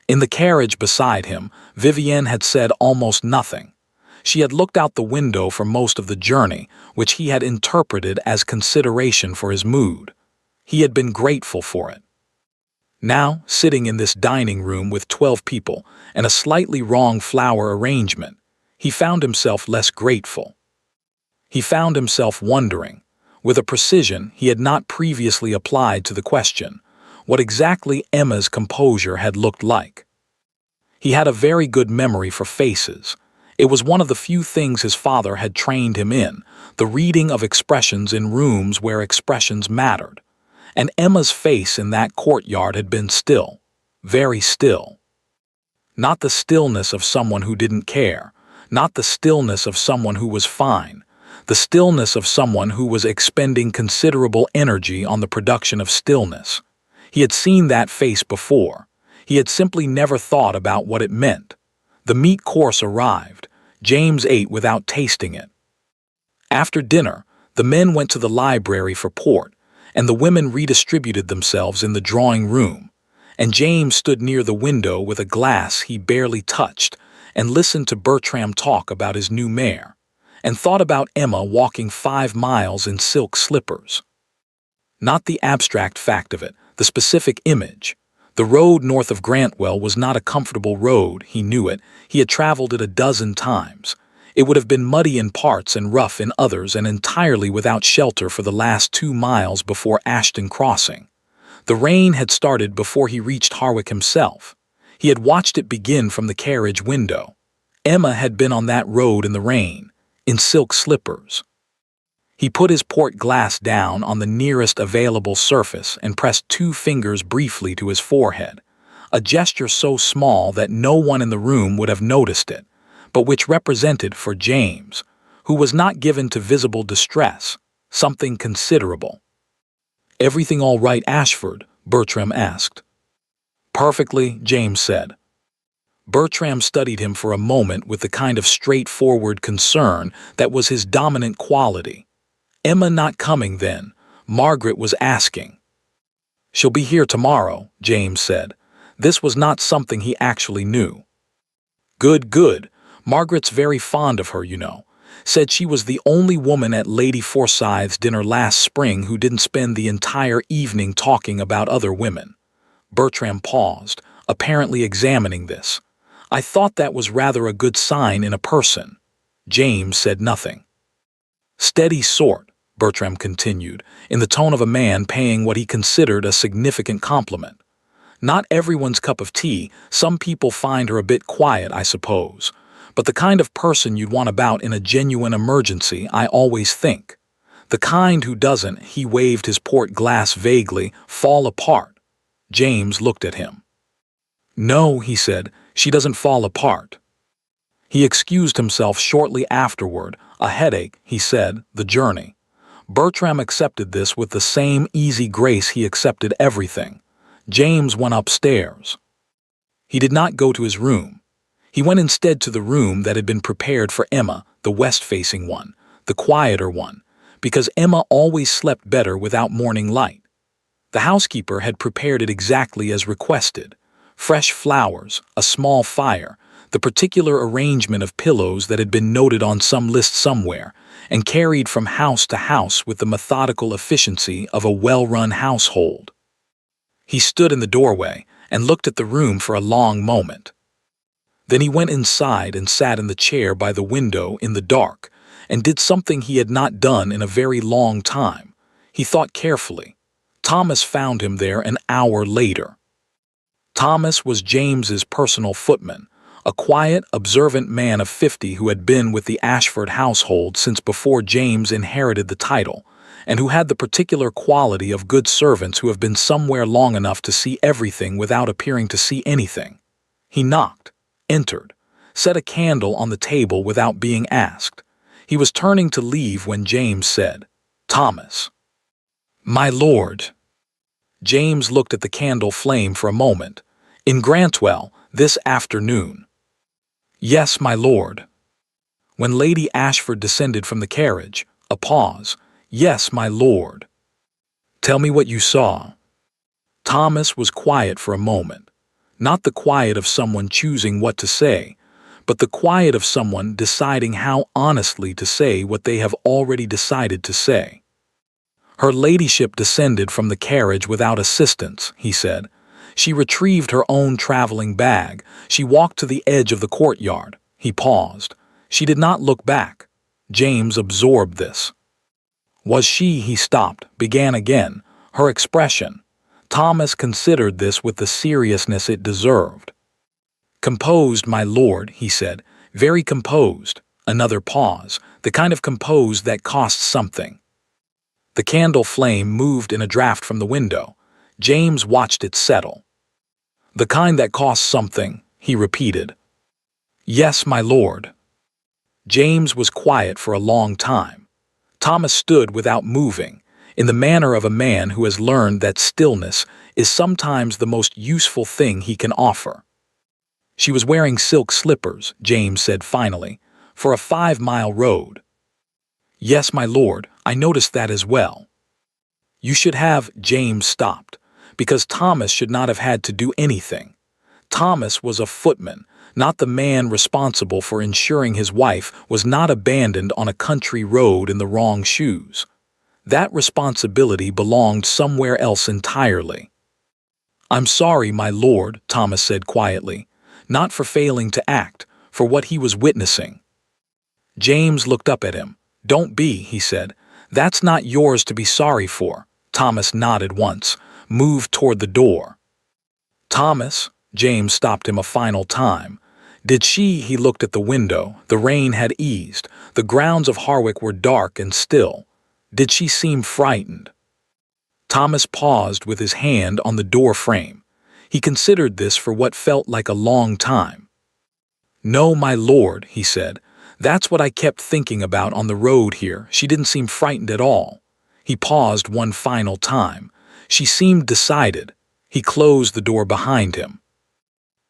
In the carriage beside him, Vivienne had said almost nothing. She had looked out the window for most of the journey, which he had interpreted as consideration for his mood. He had been grateful for it. Now, sitting in this dining room with 12 people and a slightly wrong flower arrangement, he found himself less grateful. He found himself wondering, with a precision he had not previously applied to the question, what exactly Emma's composure had looked like. He had a very good memory for faces. It was one of the few things his father had trained him in, the reading of expressions in rooms where expressions mattered. And Emma's face in that courtyard had been still, very still. Not the stillness of someone who didn't care, not the stillness of someone who was fine, the stillness of someone who was expending considerable energy on the production of stillness. He had seen that face before. He had simply never thought about what it meant. The meat course arrived. James ate without tasting it. After dinner, the men went to the library for port, and the women redistributed themselves in the drawing room, and James stood near the window with a glass he barely touched and listened to Bertram talk about his new mare, and thought about Emma walking 5 miles in silk slippers. Not the abstract fact of it, the specific image. The road north of Grantwell was not a comfortable road, he knew it. He had traveled it a dozen times. It would have been muddy in parts and rough in others and entirely without shelter for the last 2 miles before Ashton Crossing. The rain had started before he reached Harwick himself. He had watched it begin from the carriage window. Emma had been on that road in the rain, in silk slippers. He put his port glass down on the nearest available surface and pressed 2 fingers briefly to his forehead, a gesture so small that no one in the room would have noticed it, but which represented for James, who was not given to visible distress, something considerable. "Everything all right, Ashford?" Bertram asked. "Perfectly," James said. Bertram studied him for a moment with the kind of straightforward concern that was his dominant quality. Emma not coming then, Margaret was asking. "She'll be here tomorrow," James said. This was not something he actually knew. "Good, good. Margaret's very fond of her, you know. Said she was the only woman at Lady Forsyth's dinner last spring who didn't spend the entire evening talking about other women." Bertram paused, apparently examining this. "I thought that was rather a good sign in a person." James said nothing. "Steady sort," Bertram continued, in the tone of a man paying what he considered a significant compliment. "Not everyone's cup of tea. Some people find her a bit quiet, I suppose. But the kind of person you'd want about in a genuine emergency, I always think. The kind who doesn't," he waved his port glass vaguely, "fall apart." James looked at him. "No," he said, "she doesn't fall apart." He excused himself shortly afterward. "A headache," he said, "the journey." Bertram accepted this with the same easy grace he accepted everything. James went upstairs. He did not go to his room. He went instead to the room that had been prepared for Emma, the west-facing one, the quieter one, because Emma always slept better without morning light. The housekeeper had prepared it exactly as requested. Fresh flowers, a small fire, the particular arrangement of pillows that had been noted on some list somewhere, and carried from house to house with the methodical efficiency of a well-run household. He stood in the doorway and looked at the room for a long moment. Then he went inside and sat in the chair by the window in the dark, and did something he had not done in a very long time. He thought carefully. Thomas found him there an hour later. Thomas was James's personal footman, a quiet, observant man of 50 who had been with the Ashford household since before James inherited the title, and who had the particular quality of good servants who have been somewhere long enough to see everything without appearing to see anything. He knocked, entered, set a candle on the table without being asked. He was turning to leave when James said, "Thomas." "My lord." James looked at the candle flame for a moment. "In Grantwell, this afternoon." Yes, my lord. When Lady Ashford descended from the carriage, a pause. Yes, my lord. Tell me what you saw. Thomas was quiet for a moment. Not the quiet of someone choosing what to say, but the quiet of someone deciding how honestly to say what they have already decided to say. Her ladyship descended from the carriage without assistance, he said. She retrieved her own traveling bag. She walked to the edge of the courtyard. He paused. She did not look back. James absorbed this. Was she, he stopped, began again, her expression. Thomas considered this with the seriousness it deserved. Composed, my lord, he said, very composed. Another pause, the kind of composed that costs something. The candle flame moved in a draft from the window. James watched it settle. The kind that costs something, he repeated. Yes, my lord. James was quiet for a long time. Thomas stood without moving, in the manner of a man who has learned that stillness is sometimes the most useful thing he can offer. She was wearing silk slippers, James said finally, for a 5-mile road. Yes, my lord, I noticed that as well. You should have, James stopped, because Thomas should not have had to do anything. Thomas was a footman, not the man responsible for ensuring his wife was not abandoned on a country road in the wrong shoes. That responsibility belonged somewhere else entirely. I'm sorry, my lord, Thomas said quietly, not for failing to act, for what he was witnessing. James looked up at him. Don't be, he said. That's not yours to be sorry for. Thomas nodded once, moved toward the door. Thomas, James stopped him a final time. Did she, he looked at the window, the rain had eased, the grounds of Harwick were dark and still. Did she seem frightened? Thomas paused with his hand on the door frame. He considered this for what felt like a long time. No, my lord, he said. That's what I kept thinking about on the road here. She didn't seem frightened at all. He paused one final time. She seemed decided. He closed the door behind him.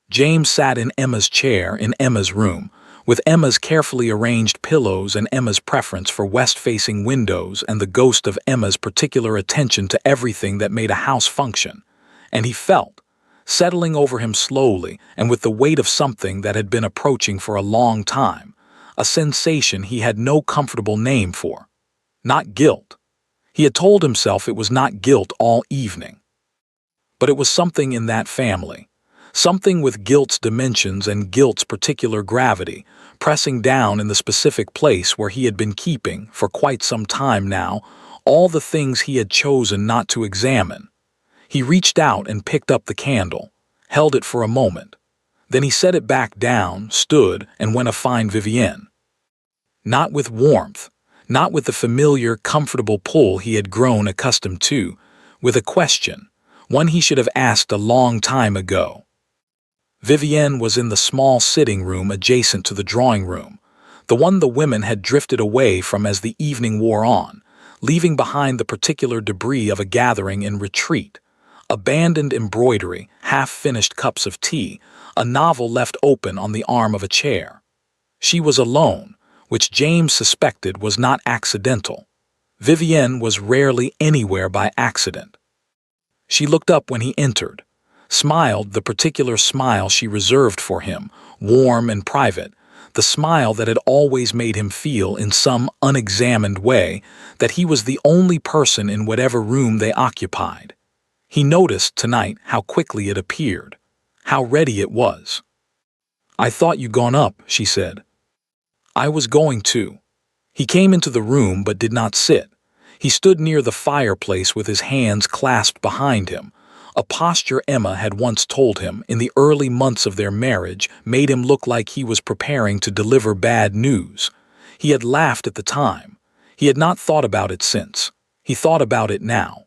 James sat in Emma's chair in Emma's room, with Emma's carefully arranged pillows and Emma's preference for west-facing windows and the ghost of Emma's particular attention to everything that made a house function. And he felt, settling over him slowly and with the weight of something that had been approaching for a long time, a sensation he had no comfortable name for. Not guilt. He had told himself it was not guilt all evening. But it was something in that family. Something with guilt's dimensions and guilt's particular gravity, pressing down in the specific place where he had been keeping, for quite some time now, all the things he had chosen not to examine. He reached out and picked up the candle, held it for a moment. Then he set it back down, stood, and went to find Vivienne. Not with warmth, not with the familiar, comfortable pull he had grown accustomed to, with a question, one he should have asked a long time ago. Vivienne was in the small sitting room adjacent to the drawing room, the one the women had drifted away from as the evening wore on, leaving behind the particular debris of a gathering in retreat, abandoned embroidery, half-finished cups of tea, a novel left open on the arm of a chair. She was alone, which James suspected was not accidental. Vivienne was rarely anywhere by accident. She looked up when he entered, smiled the particular smile she reserved for him, warm and private, the smile that had always made him feel in some unexamined way that he was the only person in whatever room they occupied. He noticed tonight how quickly it appeared, how ready it was. I thought you'd gone up, she said. I was going to. He came into the room but did not sit. He stood near the fireplace with his hands clasped behind him, a posture Emma had once told him in the early months of their marriage made him look like he was preparing to deliver bad news. He had laughed at the time. He had not thought about it since. He thought about it now.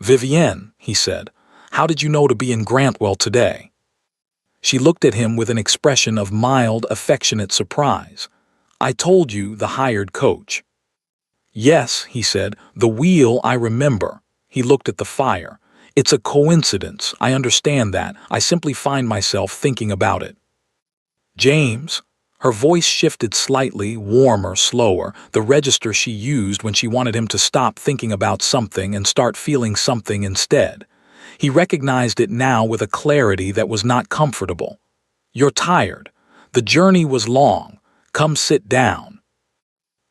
Vivienne, he said, how did you know to be in Grantwell today? She looked at him with an expression of mild, affectionate surprise. I told you, the hired coach. Yes, he said, the wheel I remember. He looked at the fire. It's a coincidence, I understand that. I simply find myself thinking about it. James. Her voice shifted slightly, warmer, slower, the register she used when she wanted him to stop thinking about something and start feeling something instead. He recognized it now with a clarity that was not comfortable. "You're tired. The journey was long. Come sit down."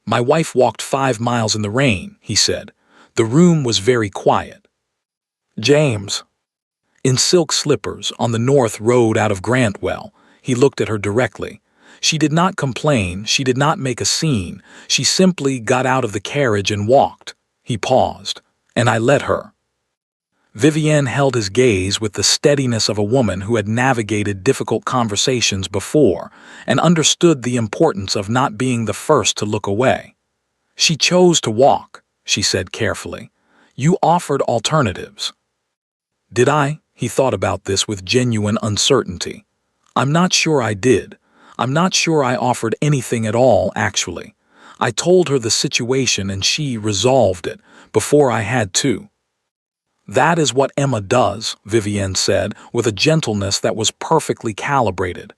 "My wife walked 5 miles in the rain," he said. The room was very quiet. "James." In silk slippers, on the north road out of Grantwell, he looked at her directly. She did not complain, she did not make a scene, she simply got out of the carriage and walked. He paused. "And I let her." Vivienne held his gaze with the steadiness of a woman who had navigated difficult conversations before and understood the importance of not being the first to look away. "She chose to walk," she said carefully. "You offered alternatives." "Did I?" He thought about this with genuine uncertainty. "I'm not sure I did. I'm not sure I offered anything at all, actually. I told her the situation and she resolved it, before I had to." "That is what Emma does," Vivienne said, with a gentleness that was perfectly calibrated.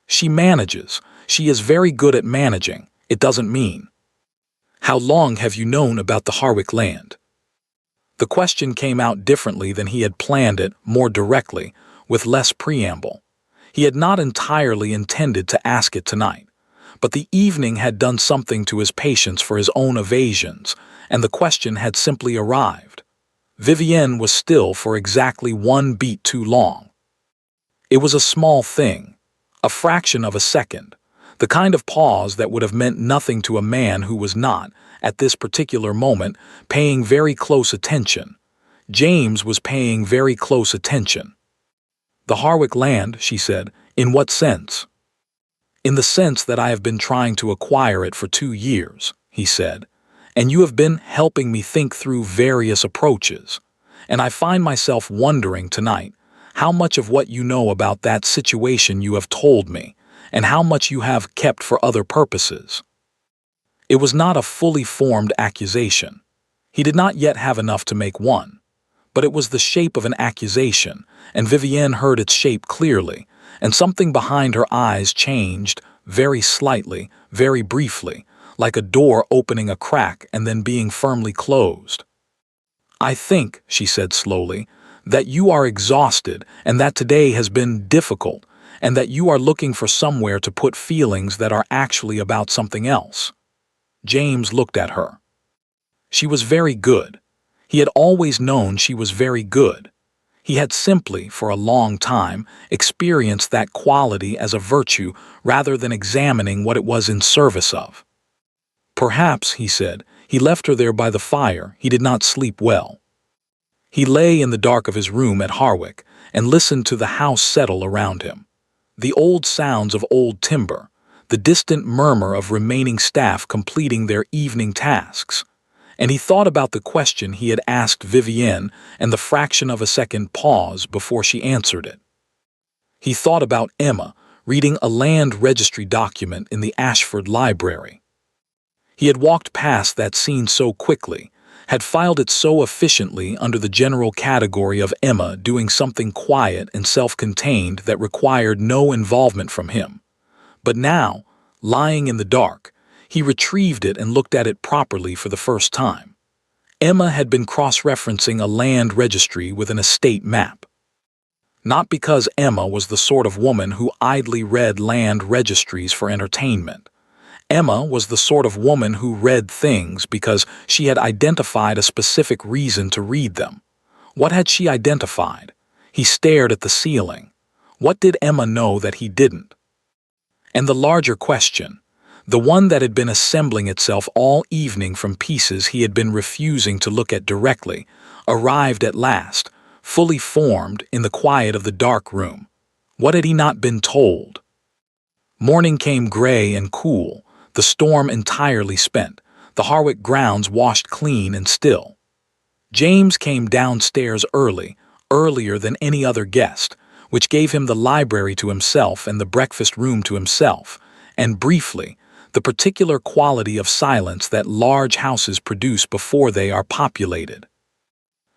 "She manages. She is very good at managing. It doesn't mean." "How long have you known about the Harwick land?" The question came out differently than he had planned it, more directly, with less preamble. He had not entirely intended to ask it tonight, but the evening had done something to his patience for his own evasions, and the question had simply arrived. Vivienne was still for exactly 1 beat too long. It was a small thing, a fraction of a second, the kind of pause that would have meant nothing to a man who was not, at this particular moment, paying very close attention. James was paying very close attention. "The Harwick land," she said. "In what sense?" "In the sense that I have been trying to acquire it for 2 years," he said, "and you have been helping me think through various approaches. And I find myself wondering tonight how much of what you know about that situation you have told me, and how much you have kept for other purposes." It was not a fully formed accusation. He did not yet have enough to make one. But it was the shape of an accusation, and Vivienne heard its shape clearly, and something behind her eyes changed, very slightly, very briefly, like a door opening a crack and then being firmly closed. "I think," she said slowly, "that you are exhausted and that today has been difficult, and that you are looking for somewhere to put feelings that are actually about something else." James looked at her. She was very good. He had always known she was very good. He had simply, for a long time, experienced that quality as a virtue rather than examining what it was in service of. "Perhaps," he said, "he left her there by the fire. He did not sleep well." He lay in the dark of his room at Harwick and listened to the house settle around him. The old sounds of old timber, the distant murmur of remaining staff completing their evening tasks. And he thought about the question he had asked Vivienne and the fraction of a second pause before she answered it. He thought about Emma reading a land registry document in the Ashford Library. He had walked past that scene so quickly, had filed it so efficiently under the general category of Emma doing something quiet and self-contained that required no involvement from him. But now, lying in the dark, he retrieved it and looked at it properly for the first time. Emma had been cross-referencing a land registry with an estate map. Not because Emma was the sort of woman who idly read land registries for entertainment. Emma was the sort of woman who read things because she had identified a specific reason to read them. What had she identified? He stared at the ceiling. What did Emma know that he didn't? And the larger question, the one that had been assembling itself all evening from pieces he had been refusing to look at directly, arrived at last, fully formed, in the quiet of the dark room. What had he not been told? Morning came gray and cool, the storm entirely spent, the Harwick grounds washed clean and still. James came downstairs early, earlier than any other guest, which gave him the library to himself and the breakfast room to himself, and briefly, the particular quality of silence that large houses produce before they are populated.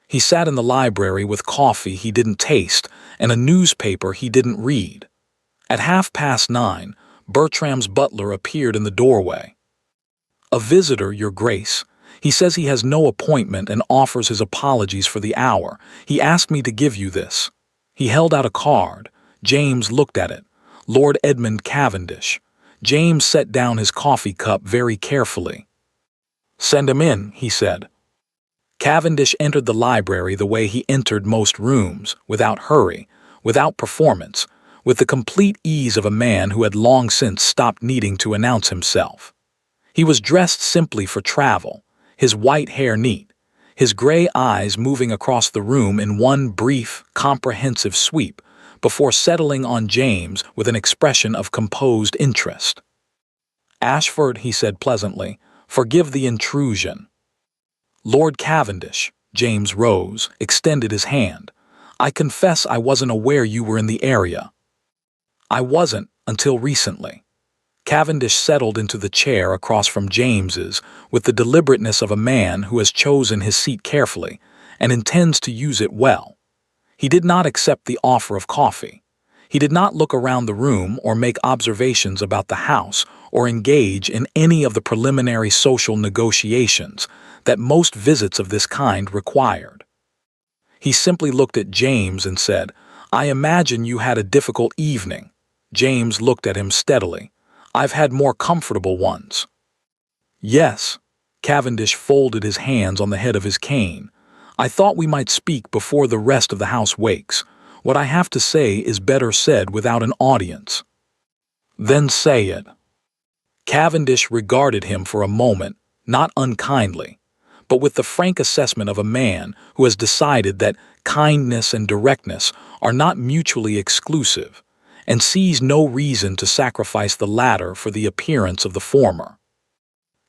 He sat in the library with coffee he didn't taste and a newspaper he didn't read. At 9:30, Bertram's butler appeared in the doorway. "A visitor, Your Grace. He says he has no appointment and offers his apologies for the hour. He asked me to give you this." He held out a card. James looked at it. Lord Edmund Cavendish. James set down his coffee cup very carefully. "Send him in," he said. Cavendish entered the library the way he entered most rooms, without hurry, without performance, with the complete ease of a man who had long since stopped needing to announce himself. He was dressed simply for travel, his white hair neat, his gray eyes moving across the room in one brief, comprehensive sweep, before settling on James with an expression of composed interest. "Ashford," he said pleasantly, "forgive the intrusion." "Lord Cavendish," James rose, extended his hand. "I confess I wasn't aware you were in the area." "I wasn't until recently." Cavendish settled into the chair across from James's with the deliberateness of a man who has chosen his seat carefully and intends to use it well. He did not accept the offer of coffee. He did not look around the room or make observations about the house or engage in any of the preliminary social negotiations that most visits of this kind required. He simply looked at James and said, "I imagine you had a difficult evening." James looked at him steadily. "I've had more comfortable ones." "Yes." Cavendish folded his hands on the head of his cane. "I thought we might speak before the rest of the house wakes. What I have to say is better said without an audience." "Then say it." Cavendish regarded him for a moment, not unkindly, but with the frank assessment of a man who has decided that kindness and directness are not mutually exclusive, and sees no reason to sacrifice the latter for the appearance of the former.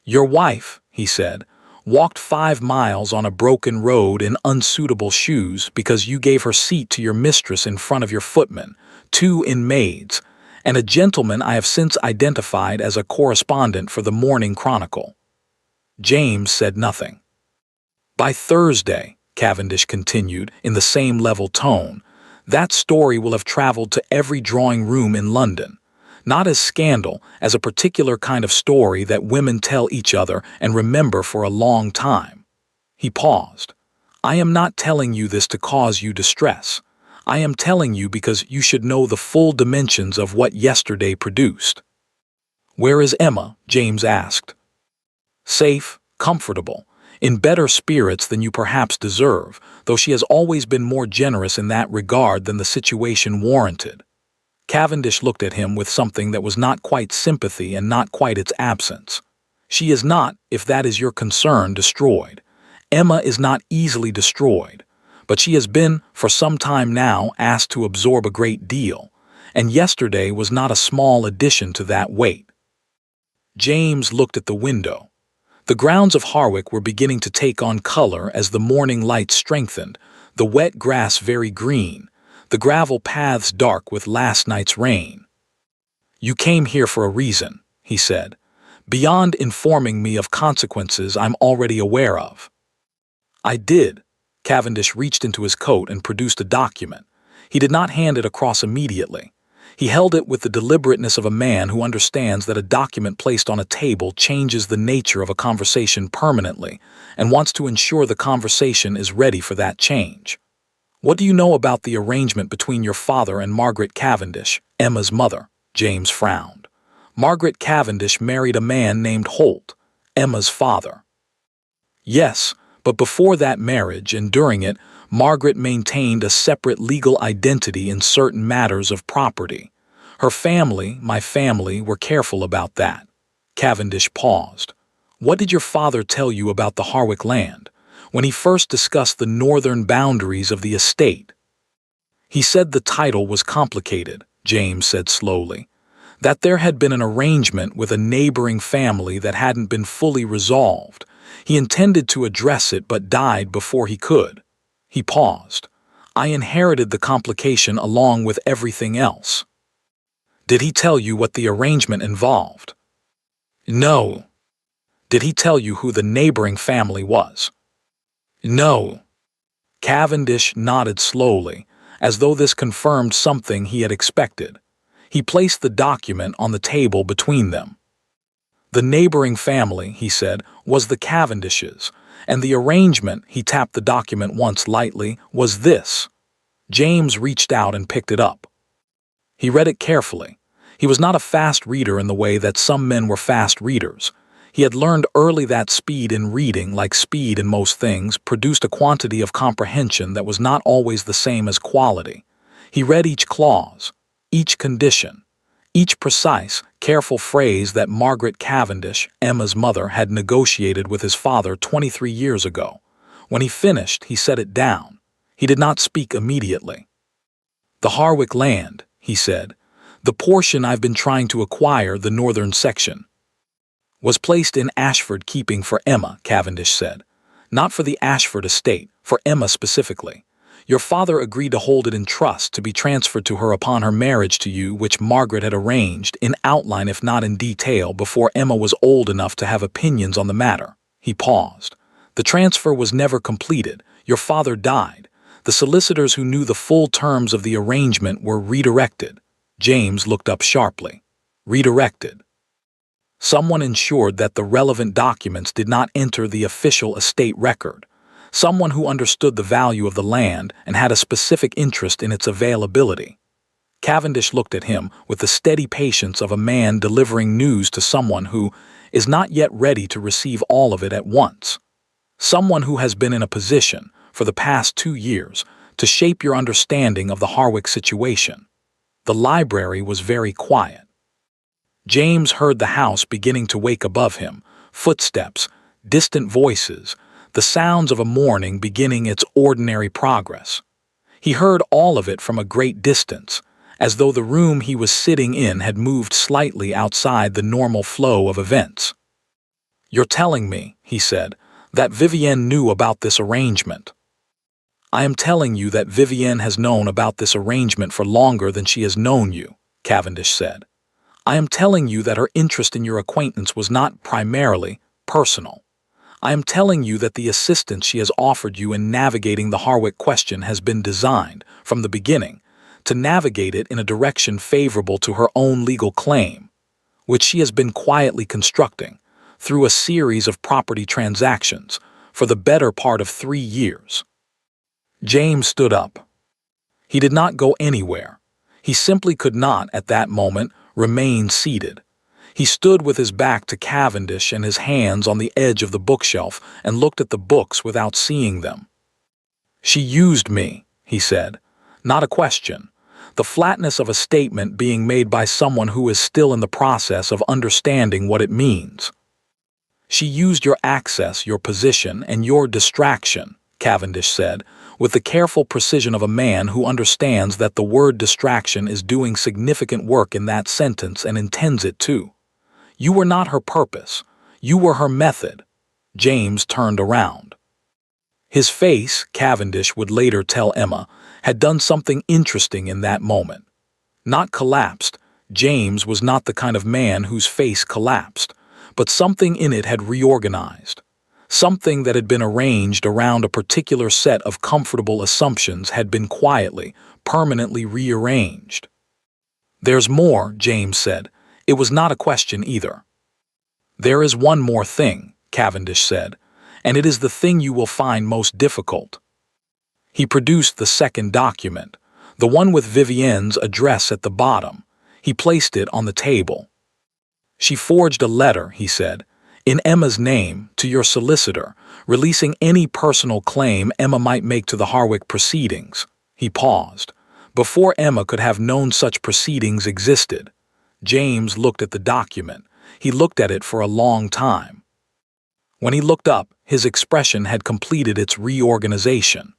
"Your wife," he said, "walked 5 miles on a broken road in unsuitable shoes because you gave her seat to your mistress in front of your footman, 2 in maids, and a gentleman I have since identified as a correspondent for the Morning Chronicle." James said nothing. "By Thursday," Cavendish continued in the same level tone, "that story will have traveled to every drawing room in London, not as scandal, as a particular kind of story that women tell each other and remember for a long time." He paused. "I am not telling you this to cause you distress. I am telling you because you should know the full dimensions of what yesterday produced." "Where is Emma?" James asked. "Safe, comfortable, in better spirits than you perhaps deserve, though she has always been more generous in that regard than the situation warranted." Cavendish looked at him with something that was not quite sympathy and not quite its absence. "She is not, if that is your concern, destroyed. Emma is not easily destroyed, but she has been, for some time now, asked to absorb a great deal, and yesterday was not a small addition to that weight." James looked at the window. The grounds of Harwick were beginning to take on color as the morning light strengthened, the wet grass very green, the gravel paths dark with last night's rain. "You came here for a reason," he said, "beyond informing me of consequences I'm already aware of." "I did." Cavendish reached into his coat and produced a document. He did not hand it across immediately. He held it with the deliberateness of a man who understands that a document placed on a table changes the nature of a conversation permanently and wants to ensure the conversation is ready for that change. "What do you know about the arrangement between your father and Margaret Cavendish, Emma's mother?" James frowned. "Margaret Cavendish married a man named Holt, Emma's father." "Yes, but before that marriage and during it, Margaret maintained a separate legal identity in certain matters of property. Her family, my family, were careful about that." Cavendish paused. "What did your father tell you about the Harwick land, when he first discussed the northern boundaries of the estate?" "He said the title was complicated," James said slowly, "that there had been an arrangement with a neighboring family that hadn't been fully resolved. He intended to address it but died before he could." He paused. "I inherited the complication along with everything else." "Did he tell you what the arrangement involved?" "No." "Did he tell you who the neighboring family was?" "No." Cavendish nodded slowly, as though this confirmed something he had expected. He placed the document on the table between them. The neighboring family, he said, was the Cavendishes, and the arrangement, he tapped the document once lightly, was this. James reached out and picked it up. He read it carefully. He was not a fast reader in the way that some men were fast readers. He had learned early that speed in reading, like speed in most things, produced a quantity of comprehension that was not always the same as quality. He read each clause, each condition, each precise, careful phrase that Margaret Cavendish, Emma's mother, had negotiated with his father 23 years ago. When he finished, he set it down. He did not speak immediately. "The Harwick land," he said, "the portion I've been trying to acquire, the northern section, was placed in Ashford keeping for Emma," Cavendish said. "Not for the Ashford estate, for Emma specifically. Your father agreed to hold it in trust to be transferred to her upon her marriage to you, which Margaret had arranged, in outline if not in detail, before Emma was old enough to have opinions on the matter." He paused. "The transfer was never completed. Your father died. The solicitors who knew the full terms of the arrangement were redirected." James looked up sharply. "Redirected?" "Someone ensured that the relevant documents did not enter the official estate record. Someone who understood the value of the land and had a specific interest in its availability." Cavendish looked at him with the steady patience of a man delivering news to someone who is not yet ready to receive all of it at once. "Someone who has been in a position, for the past 2 years, to shape your understanding of the Harwick situation." The library was very quiet. James heard the house beginning to wake above him, footsteps, distant voices, the sounds of a morning beginning its ordinary progress. He heard all of it from a great distance, as though the room he was sitting in had moved slightly outside the normal flow of events. "You're telling me," he said, "that Vivienne knew about this arrangement." "I am telling you that Vivienne has known about this arrangement for longer than she has known you," Cavendish said. "I am telling you that her interest in your acquaintance was not primarily personal. I am telling you that the assistance she has offered you in navigating the Harwick question has been designed, from the beginning, to navigate it in a direction favorable to her own legal claim, which she has been quietly constructing, through a series of property transactions, for the better part of 3 years. James stood up. He did not go anywhere. He simply could not, at that moment, remain seated. He stood with his back to Cavendish and his hands on the edge of the bookshelf and looked at the books without seeing them. "She used me," he said. "Not a question. The flatness of a statement being made by someone who is still in the process of understanding what it means. She used your access, your position, and your distraction," Cavendish said, with the careful precision of a man who understands that the word distraction is doing significant work in that sentence and intends it to. "You were not her purpose. You were her method." James turned around. His face, Cavendish would later tell Emma, had done something interesting in that moment. Not collapsed. James was not the kind of man whose face collapsed, but something in it had reorganized. Something that had been arranged around a particular set of comfortable assumptions had been quietly, permanently rearranged. "There's more," James said. "It was not a question either." "There is one more thing," Cavendish said, "and it is the thing you will find most difficult." He produced the second document, the one with Vivienne's address at the bottom. He placed it on the table. "She forged a letter," he said, "in Emma's name, to your solicitor, releasing any personal claim Emma might make to the Harwick proceedings." He paused. "Before Emma could have known such proceedings existed." James looked at the document. He looked at it for a long time. When he looked up, his expression had completed its reorganization.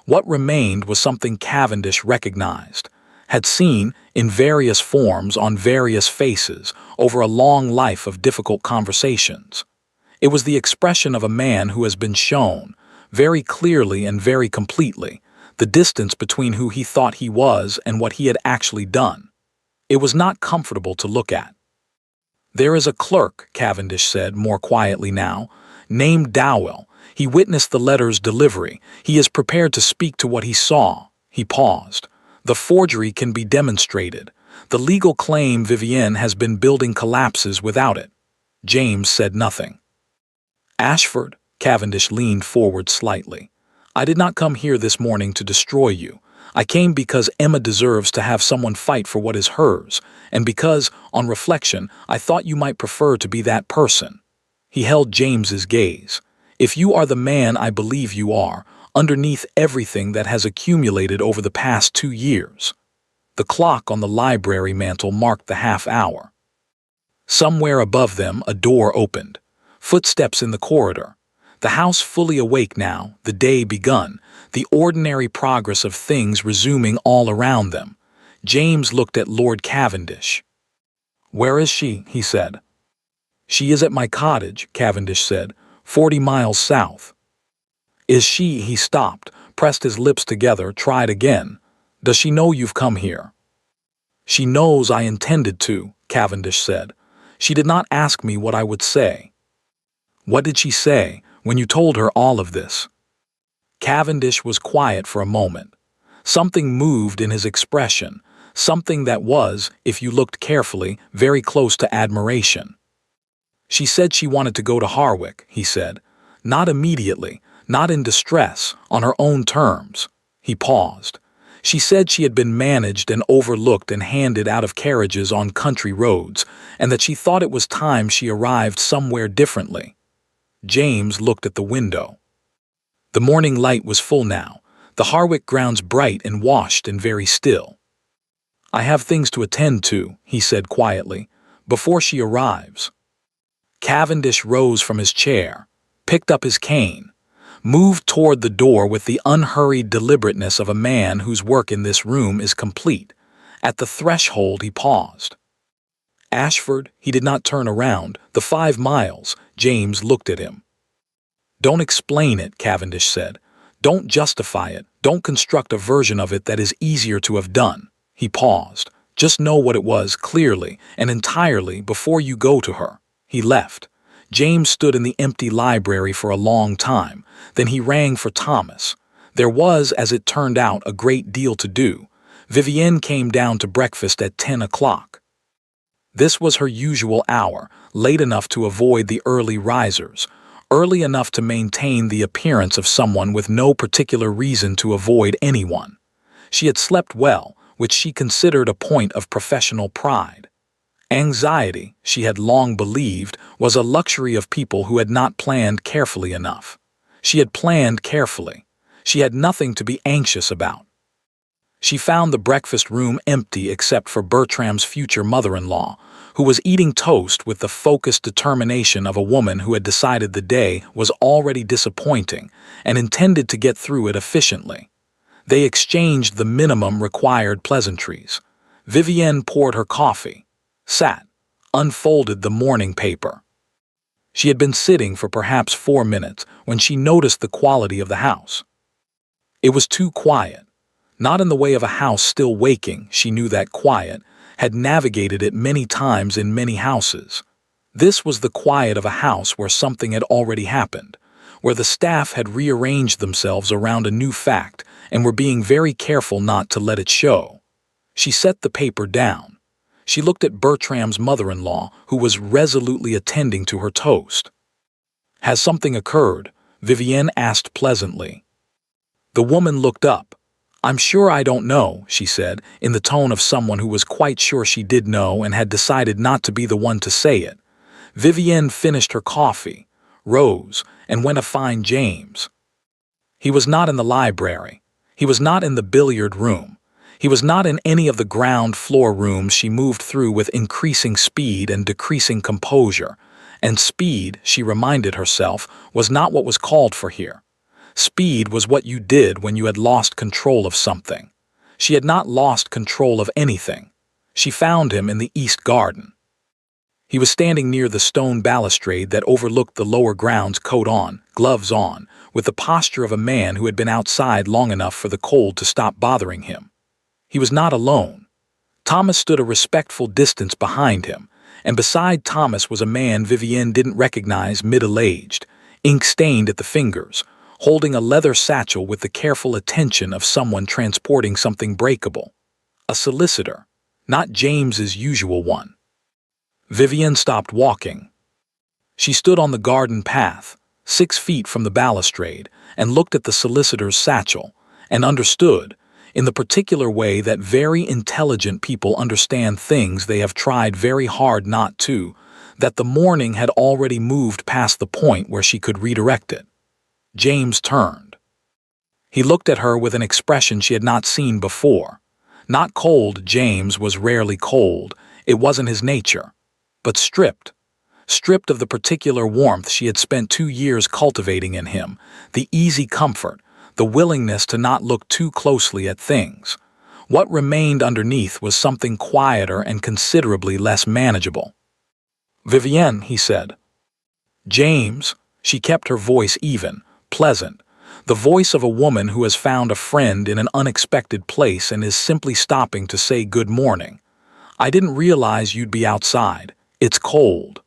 What remained was something Cavendish recognized, had seen in various forms on various faces over a long life of difficult conversations. It was the expression of a man who has been shown, very clearly and very completely, the distance between who he thought he was and what he had actually done. It was not comfortable to look at. "There is a clerk," Cavendish said more quietly now, "named Dowell. He witnessed the letter's delivery. He is prepared to speak to what he saw." He paused. "The forgery can be demonstrated. The legal claim Vivienne has been building collapses without it. James said nothing. Ashford, Cavendish leaned forward slightly. I did not come here this morning to destroy you. I came because Emma deserves to have someone fight for what is hers, and because, on reflection, I thought you might prefer to be that person. He held James's gaze. If you are the man I believe you are, underneath everything that has accumulated over the past 2 years. The clock on the library mantel marked the half hour. Somewhere above them, a door opened. Footsteps in the corridor. The house fully awake now, the day begun, the ordinary progress of things resuming all around them. James looked at Lord Cavendish. Where is she? He said. She is at my cottage, Cavendish said, 40 miles south. Is she? He stopped, pressed his lips together, tried again. Does she know you've come here? She knows I intended to, Cavendish said. She did not ask me what I would say. What did she say when you told her all of this? Cavendish was quiet for a moment. Something moved in his expression, something that was, if you looked carefully, very close to admiration. She said she wanted to go to Harwick, he said. Not immediately, not in distress, on her own terms. He paused. She said she had been managed and overlooked and handed out of carriages on country roads, and that she thought it was time she arrived somewhere differently. James looked at the window. The morning light was full now, the Harwick grounds bright and washed and very still. I have things to attend to, he said quietly, before she arrives. Cavendish rose from his chair, picked up his cane, moved toward the door with the unhurried deliberateness of a man whose work in this room is complete. At the threshold he paused. Ashford, he did not turn around. The 5 miles, James looked at him. Don't explain it, Cavendish said. Don't justify it. Don't construct a version of it that is easier to have done. He paused. Just know what it was clearly and entirely before you go to her. He left. James stood in the empty library for a long time. Then he rang for Thomas. There was, as it turned out, a great deal to do. Vivienne came down to breakfast at 10 o'clock. This was her usual hour, late enough to avoid the early risers, early enough to maintain the appearance of someone with no particular reason to avoid anyone. She had slept well, which she considered a point of professional pride. Anxiety, she had long believed, was a luxury of people who had not planned carefully enough. She had planned carefully. She had nothing to be anxious about. She found the breakfast room empty except for Bertram's future mother-in-law, who was eating toast with the focused determination of a woman who had decided the day was already disappointing and intended to get through it efficiently. They exchanged the minimum required pleasantries. Vivienne poured her coffee, sat, unfolded the morning paper. She had been sitting for perhaps 4 minutes when she noticed the quality of the house. It was too quiet. Not in the way of a house still waking, she knew that quiet, had navigated it many times in many houses. This was the quiet of a house where something had already happened, where the staff had rearranged themselves around a new fact and were being very careful not to let it show. She set the paper down. She looked at Bertram's mother-in-law, who was resolutely attending to her toast. Has something occurred? Vivienne asked pleasantly. The woman looked up. I'm sure I don't know, she said, in the tone of someone who was quite sure she did know and had decided not to be the one to say it. Vivienne finished her coffee, rose, and went to find James. He was not in the library. He was not in the billiard room. He was not in any of the ground floor rooms she moved through with increasing speed and decreasing composure. And speed, she reminded herself, was not what was called for here. Speed was what you did when you had lost control of something. She had not lost control of anything. She found him in the east garden. He was standing near the stone balustrade that overlooked the lower grounds, coat on, gloves on, with the posture of a man who had been outside long enough for the cold to stop bothering him. He was not alone. Thomas stood a respectful distance behind him, and beside Thomas was a man Vivienne didn't recognize, middle-aged, ink-stained at the fingers, holding a leather satchel with the careful attention of someone transporting something breakable. A solicitor. not James's usual one. Vivienne stopped walking. She stood on the garden path, 6 feet from the balustrade, and looked at the solicitor's satchel, and understood, in the particular way that very intelligent people understand things they have tried very hard not to, that the morning had already moved past the point where she could redirect it. James turned. He looked at her with an expression she had not seen before. Not cold. James was rarely cold, it wasn't his nature, but stripped of the particular warmth she had spent 2 years cultivating in him, the easy comfort, the willingness to not look too closely at things. What remained underneath was something quieter and considerably less manageable. "Vivienne," he said. "James," she kept her voice even, pleasant, the voice of a woman who has found a friend in an unexpected place and is simply stopping to say good morning. "I didn't realize you'd be outside. It's cold."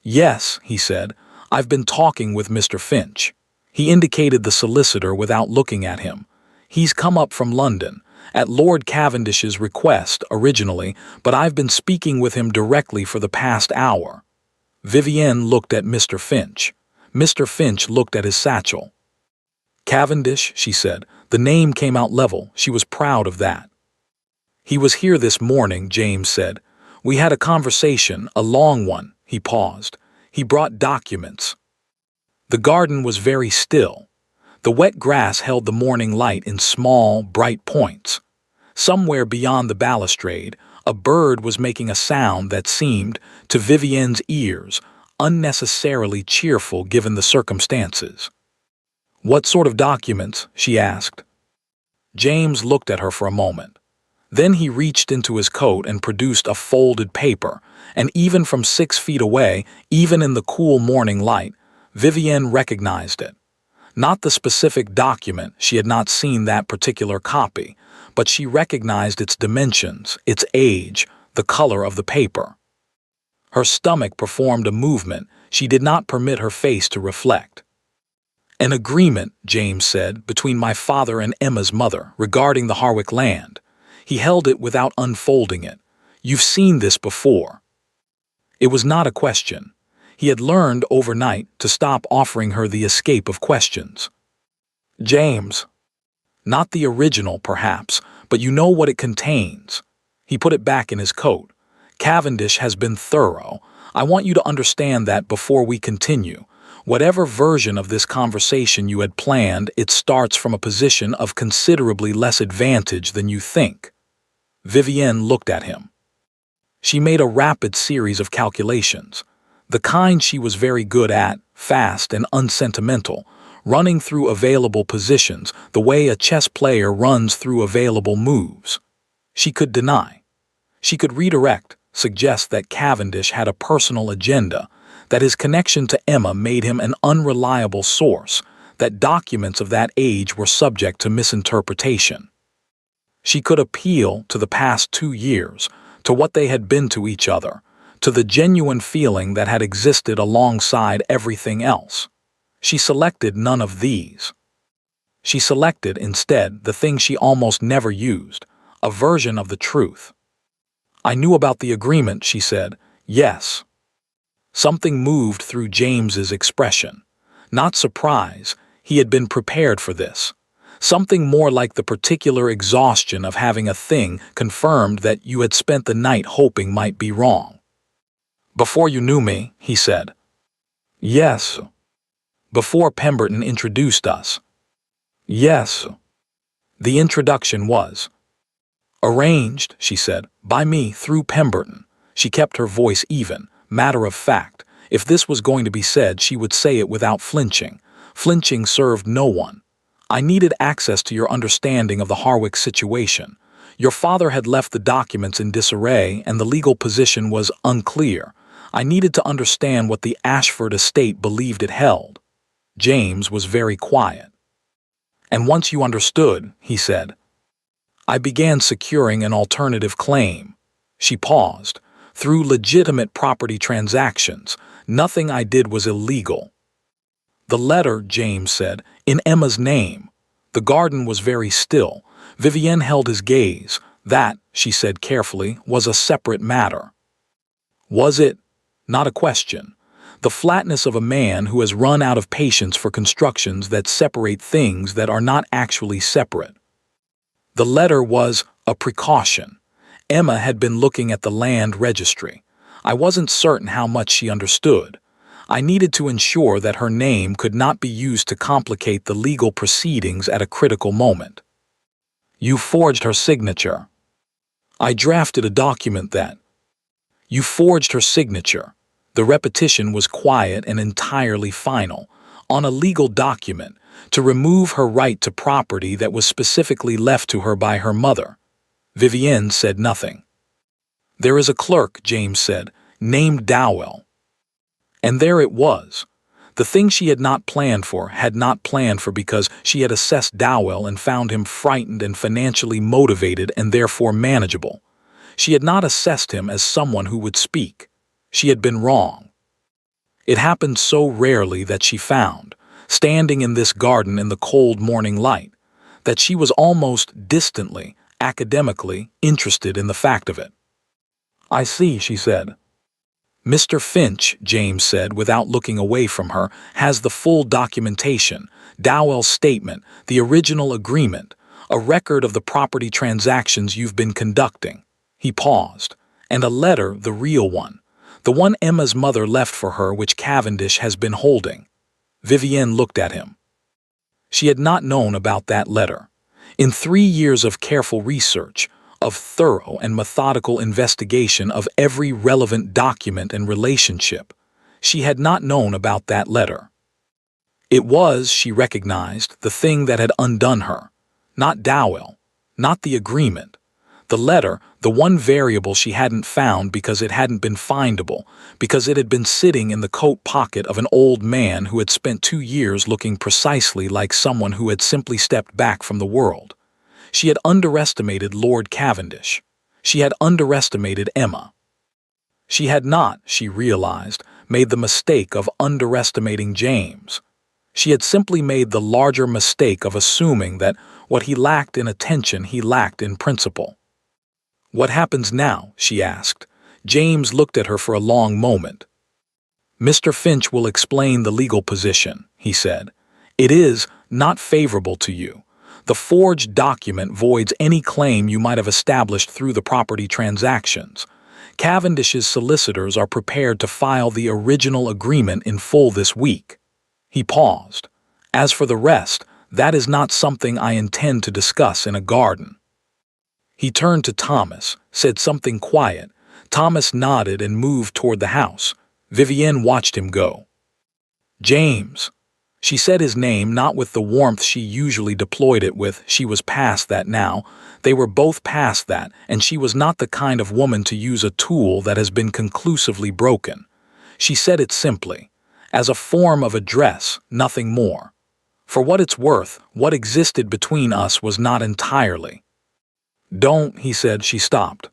"Yes," he said, "I've been talking with Mr. Finch." He indicated the solicitor without looking at him. "He's come up from London, at Lord Cavendish's request originally, but I've been speaking with him directly for the past hour." Vivienne looked at Mr. Finch. Mr. Finch looked at his satchel. "Cavendish," she said. The name came out level. She was proud of that. "He was here this morning," James said. "We had a conversation, a long one." He paused. "He brought documents." The garden was very still. The wet grass held the morning light in small, bright points. Somewhere beyond the balustrade, a bird was making a sound that seemed, to Vivienne's ears, unnecessarily cheerful given the circumstances. "What sort of documents?" she asked. James looked at her for a moment. Then he reached into his coat and produced a folded paper, and even from 6 feet away, even in the cool morning light, Vivienne recognized it. Not the specific document, she had not seen that particular copy, but she recognized its dimensions, its age, the color of the paper. Her stomach performed a movement she did not permit her face to reflect. "An agreement," James said, "between my father and Emma's mother regarding the Harwick land." He held it without unfolding it. "You've seen this before." It was not a question. He had learned overnight to stop offering her the escape of questions. "James, not the original, perhaps, but you know what it contains." He put it back in his coat. "Cavendish has been thorough. I want you to understand that before we continue. Whatever version of this conversation you had planned, it starts from a position of considerably less advantage than you think." Vivienne looked at him. She made a rapid series of calculations, the kind she was very good at, fast and unsentimental, running through available positions the way a chess player runs through available moves. She could deny. She could redirect, suggest that Cavendish had a personal agenda, that his connection to Emma made him an unreliable source, that documents of that age were subject to misinterpretation. She could appeal to the past 2 years, to what they had been to each other, to the genuine feeling that had existed alongside everything else. She selected none of these. She selected, instead, the thing she almost never used, a version of the truth. "I knew about the agreement," she said. "Yes." Something moved through James's expression. Not surprise, he had been prepared for this. Something more like the particular exhaustion of having a thing confirmed that you had spent the night hoping might be wrong. "Before you knew me," he said. "Yes." "Before Pemberton introduced us." "Yes." The introduction was arranged, she said, by me through Pemberton. She kept her voice even, matter of fact. If this was going to be said, she would say it without flinching. Flinching served no one. "I needed access to your understanding of the Harwick situation. Your father had left the documents in disarray and the legal position was unclear. I needed to understand what the Ashford estate believed it held." James was very quiet. "And once you understood," he said, "I began securing an alternative claim." She paused. "Through legitimate property transactions. Nothing I did was illegal." "The letter," James said, "in Emma's name." The garden was very still. Vivienne held his gaze. That, she said carefully, was a separate matter. Was it? Not a question. The flatness of a man who has run out of patience for constructions that separate things that are not actually separate. The letter was a precaution. Emma had been looking at the land registry. I wasn't certain how much she understood. I needed to ensure that her name could not be used to complicate the legal proceedings at a critical moment. You forged her signature. I drafted a document that. You forged her signature. The repetition was quiet and entirely final, on a legal document, to remove her right to property that was specifically left to her by her mother. Vivienne said nothing. There is a clerk, James said, named Dowell. And there it was. The thing she had not planned for because she had assessed Dowell and found him frightened and financially motivated and therefore manageable. She had not assessed him as someone who would speak. She had been wrong. It happened so rarely that she found, standing in this garden in the cold morning light, that she was almost distantly, academically, interested in the fact of it. I see, she said. Mr. Finch, James said without looking away from her, has the full documentation, Dowell's statement, the original agreement, a record of the property transactions you've been conducting. He paused. And a letter, the real one, the one Emma's mother left for her which Cavendish has been holding. Vivienne looked at him. She had not known about that letter. In 3 years of careful research, of thorough and methodical investigation of every relevant document and relationship, she had not known about that letter. It was, she recognized, the thing that had undone her. Not Dowell, not the agreement. The letter, the one variable she hadn't found because it hadn't been findable, because it had been sitting in the coat pocket of an old man who had spent 2 years looking precisely like someone who had simply stepped back from the world. She had underestimated Lord Cavendish. She had underestimated Emma. She had not, she realized, made the mistake of underestimating James. She had simply made the larger mistake of assuming that what he lacked in attention he lacked in principle. What happens now? She asked. James looked at her for a long moment. Mr. Finch will explain the legal position, he said. It is not favorable to you. The forged document voids any claim you might have established through the property transactions. Cavendish's solicitors are prepared to file the original agreement in full this week. He paused. As for the rest, that is not something I intend to discuss in a garden. He turned to Thomas, said something quiet. Thomas nodded and moved toward the house. Vivienne watched him go. James. She said his name not with the warmth she usually deployed it with. She was past that now. They were both past that, and she was not the kind of woman to use a tool that has been conclusively broken. She said it simply, as a form of address, nothing more. For what it's worth, what existed between us was not entirely. Don't, he said. She stopped.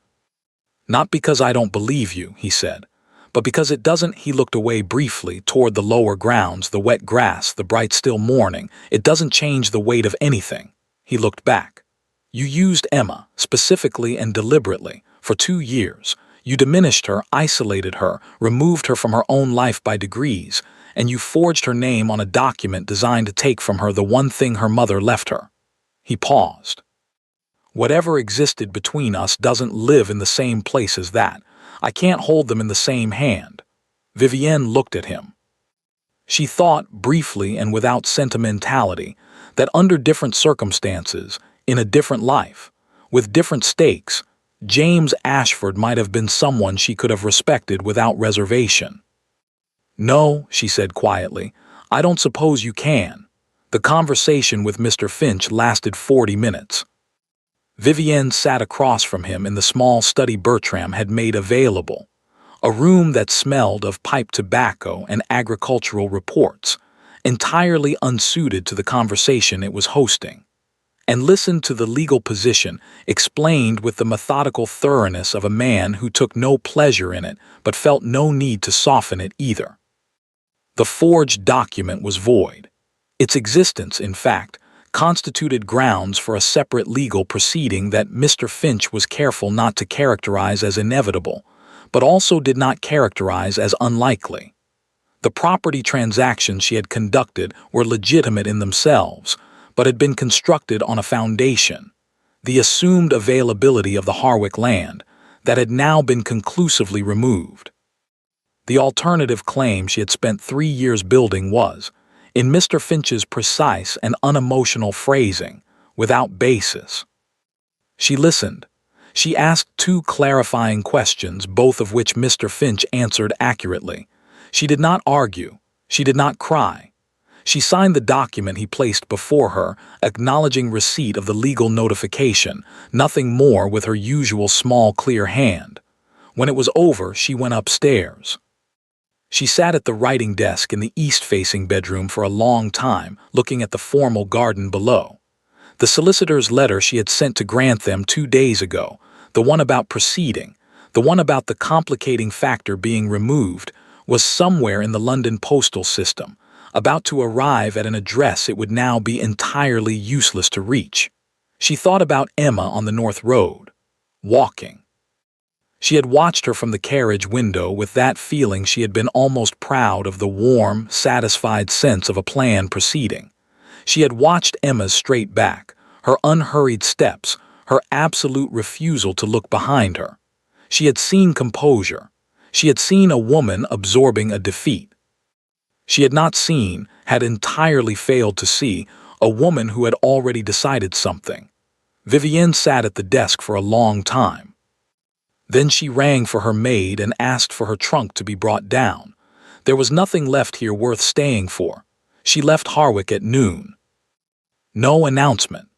Not because I don't believe you, he said, but because it doesn't. He looked away briefly toward the lower grounds, the wet grass, the bright still morning. It doesn't change the weight of anything. He looked back. You used Emma, specifically and deliberately, for 2 years. You diminished her, isolated her, removed her from her own life by degrees, and you forged her name on a document designed to take from her the one thing her mother left her. He paused. Whatever existed between us doesn't live in the same place as that. I can't hold them in the same hand. Vivienne looked at him. She thought, briefly and without sentimentality, that under different circumstances, in a different life, with different stakes, James Ashford might have been someone she could have respected without reservation. No, she said quietly, I don't suppose you can. The conversation with Mr. Finch lasted 40 minutes. Vivienne sat across from him in the small study Bertram had made available, a room that smelled of pipe tobacco and agricultural reports, entirely unsuited to the conversation it was hosting, and listened to the legal position explained with the methodical thoroughness of a man who took no pleasure in it but felt no need to soften it either. The forged document was void. Its existence, in fact, constituted grounds for a separate legal proceeding that Mr. Finch was careful not to characterize as inevitable, but also did not characterize as unlikely. The property transactions she had conducted were legitimate in themselves, but had been constructed on a foundation, the assumed availability of the Harwick land, that had now been conclusively removed. The alternative claim she had spent 3 years building was, in Mr. Finch's precise and unemotional phrasing, without basis. She listened. She asked 2 clarifying questions, both of which Mr. Finch answered accurately. She did not argue. She did not cry. She signed the document he placed before her, acknowledging receipt of the legal notification, nothing more, with her usual small, clear hand. When it was over, she went upstairs. She sat at the writing desk in the east-facing bedroom for a long time, looking at the formal garden below. The solicitor's letter she had sent to Grantham 2 days ago, the one about proceeding, the one about the complicating factor being removed, was somewhere in the London postal system, about to arrive at an address it would now be entirely useless to reach. She thought about Emma on the North Road, walking. She had watched her from the carriage window with that feeling she had been almost proud of, the warm, satisfied sense of a plan proceeding. She had watched Emma's straight back, her unhurried steps, her absolute refusal to look behind her. She had seen composure. She had seen a woman absorbing a defeat. She had not seen, had entirely failed to see, a woman who had already decided something. Vivienne sat at the desk for a long time. Then she rang for her maid and asked for her trunk to be brought down. There was nothing left here worth staying for. She left Harwick at noon. No announcement.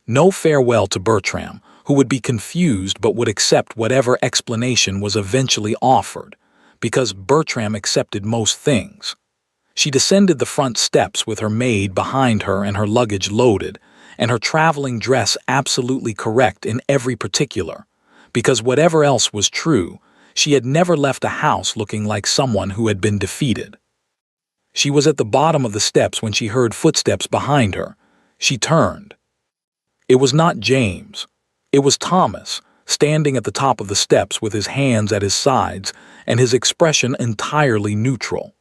No farewell to Bertram, who would be confused but would accept whatever explanation was eventually offered, because Bertram accepted most things. She descended the front steps with her maid behind her and her luggage loaded, and her traveling dress absolutely correct in every particular. Because whatever else was true, she had never left a house looking like someone who had been defeated. She was at the bottom of the steps when she heard footsteps behind her. She turned. It was not James. It was Thomas, standing at the top of the steps with his hands at his sides and his expression entirely neutral.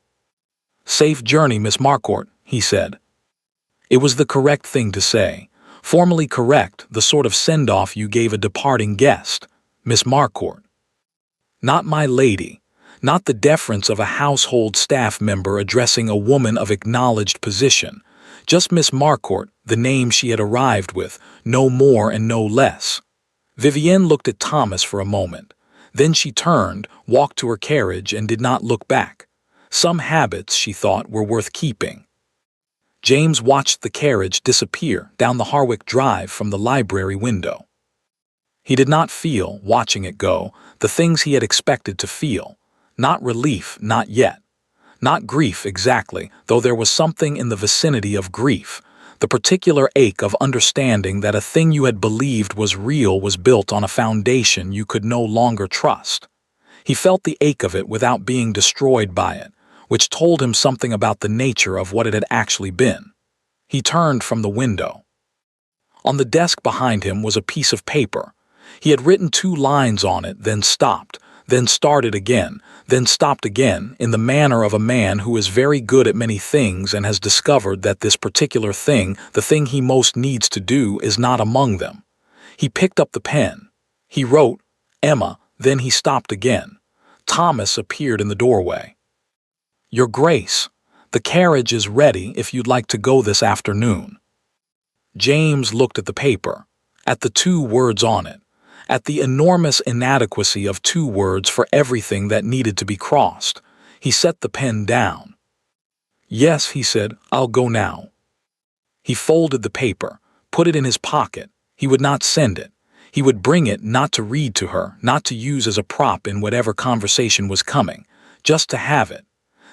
"Safe journey, Miss Marcourt," he said. It was the correct thing to say. Formally correct, the sort of send-off you gave a departing guest. Miss Marcourt. Not my lady, not the deference of a household staff member addressing a woman of acknowledged position, just Miss Marcourt, the name she had arrived with, no more and no less. Vivienne looked at Thomas for a moment. Then she turned, walked to her carriage, and did not look back. Some habits, she thought, were worth keeping. James watched the carriage disappear down the Harwick Drive from the library window. He did not feel, watching it go, the things he had expected to feel. Not relief, not yet. Not grief exactly, though there was something in the vicinity of grief. The particular ache of understanding that a thing you had believed was real was built on a foundation you could no longer trust. He felt the ache of it without being destroyed by it, which told him something about the nature of what it had actually been. He turned from the window. On the desk behind him was a piece of paper. He had written 2 lines on it, then stopped, then started again, then stopped again, in the manner of a man who is very good at many things and has discovered that this particular thing, the thing he most needs to do, is not among them. He picked up the pen. He wrote, "Emma," then he stopped again. Thomas appeared in the doorway. "Your Grace, the carriage is ready if you'd like to go this afternoon." James looked at the paper, at the 2 words on it, at the enormous inadequacy of 2 words for everything that needed to be crossed. He set the pen down. "Yes," he said, "I'll go now." He folded the paper, put it in his pocket. He would not send it. He would bring it not to read to her, not to use as a prop in whatever conversation was coming, just to have it.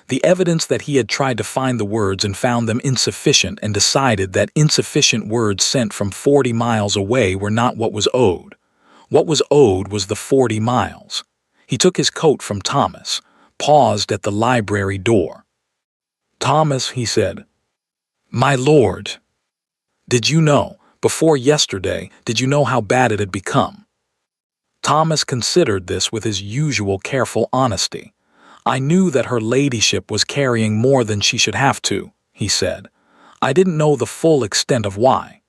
The evidence that he had tried to find the words and found them insufficient, and decided that insufficient words sent from 40 miles away were not what was owed. What was owed was the 40 miles. He took his coat from Thomas, paused at the library door. "Thomas," he said. "My lord." Did you know, before yesterday, did you know how bad it had become? Thomas considered this with his usual careful honesty. I knew that her ladyship was carrying more than she should have to, he said. I didn't know the full extent of why.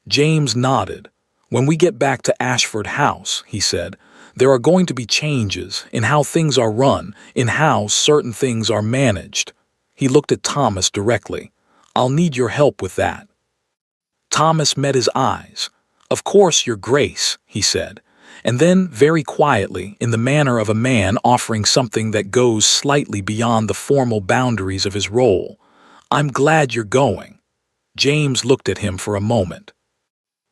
James nodded. When we get back to Ashford House, he said, there are going to be changes in how things are run, in how certain things are managed. He looked at Thomas directly. I'll need your help with that. Thomas met his eyes. Of course, Your Grace, he said, and then, very quietly, in the manner of a man offering something that goes slightly beyond the formal boundaries of his role, I'm glad you're going. James looked at him for a moment.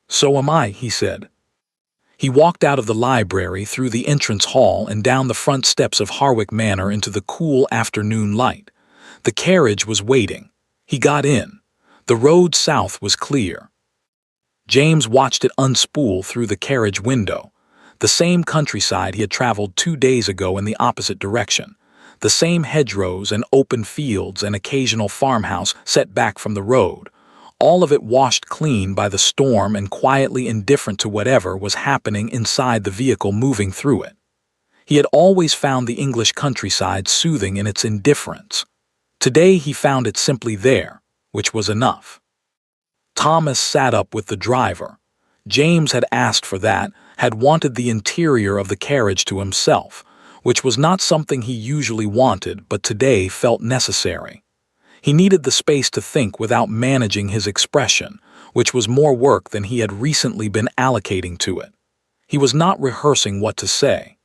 So am I, he said. He walked out of the library through the entrance hall and down the front steps of Harwick Manor into the cool afternoon light. The carriage was waiting. He got in. The road south was clear. James watched it unspool through the carriage window. The same countryside he had traveled 2 days ago in the opposite direction. The same hedgerows and open fields and occasional farmhouse set back from the road. All of it washed clean by the storm and quietly indifferent to whatever was happening inside the vehicle moving through it. He had always found the English countryside soothing in its indifference. Today he found it simply there, which was enough. Thomas sat up with the driver. James had asked for that, had wanted the interior of the carriage to himself, which was not something he usually wanted but today felt necessary. He needed the space to think without managing his expression, which was more work than he had recently been allocating to it. He was not rehearsing what to say.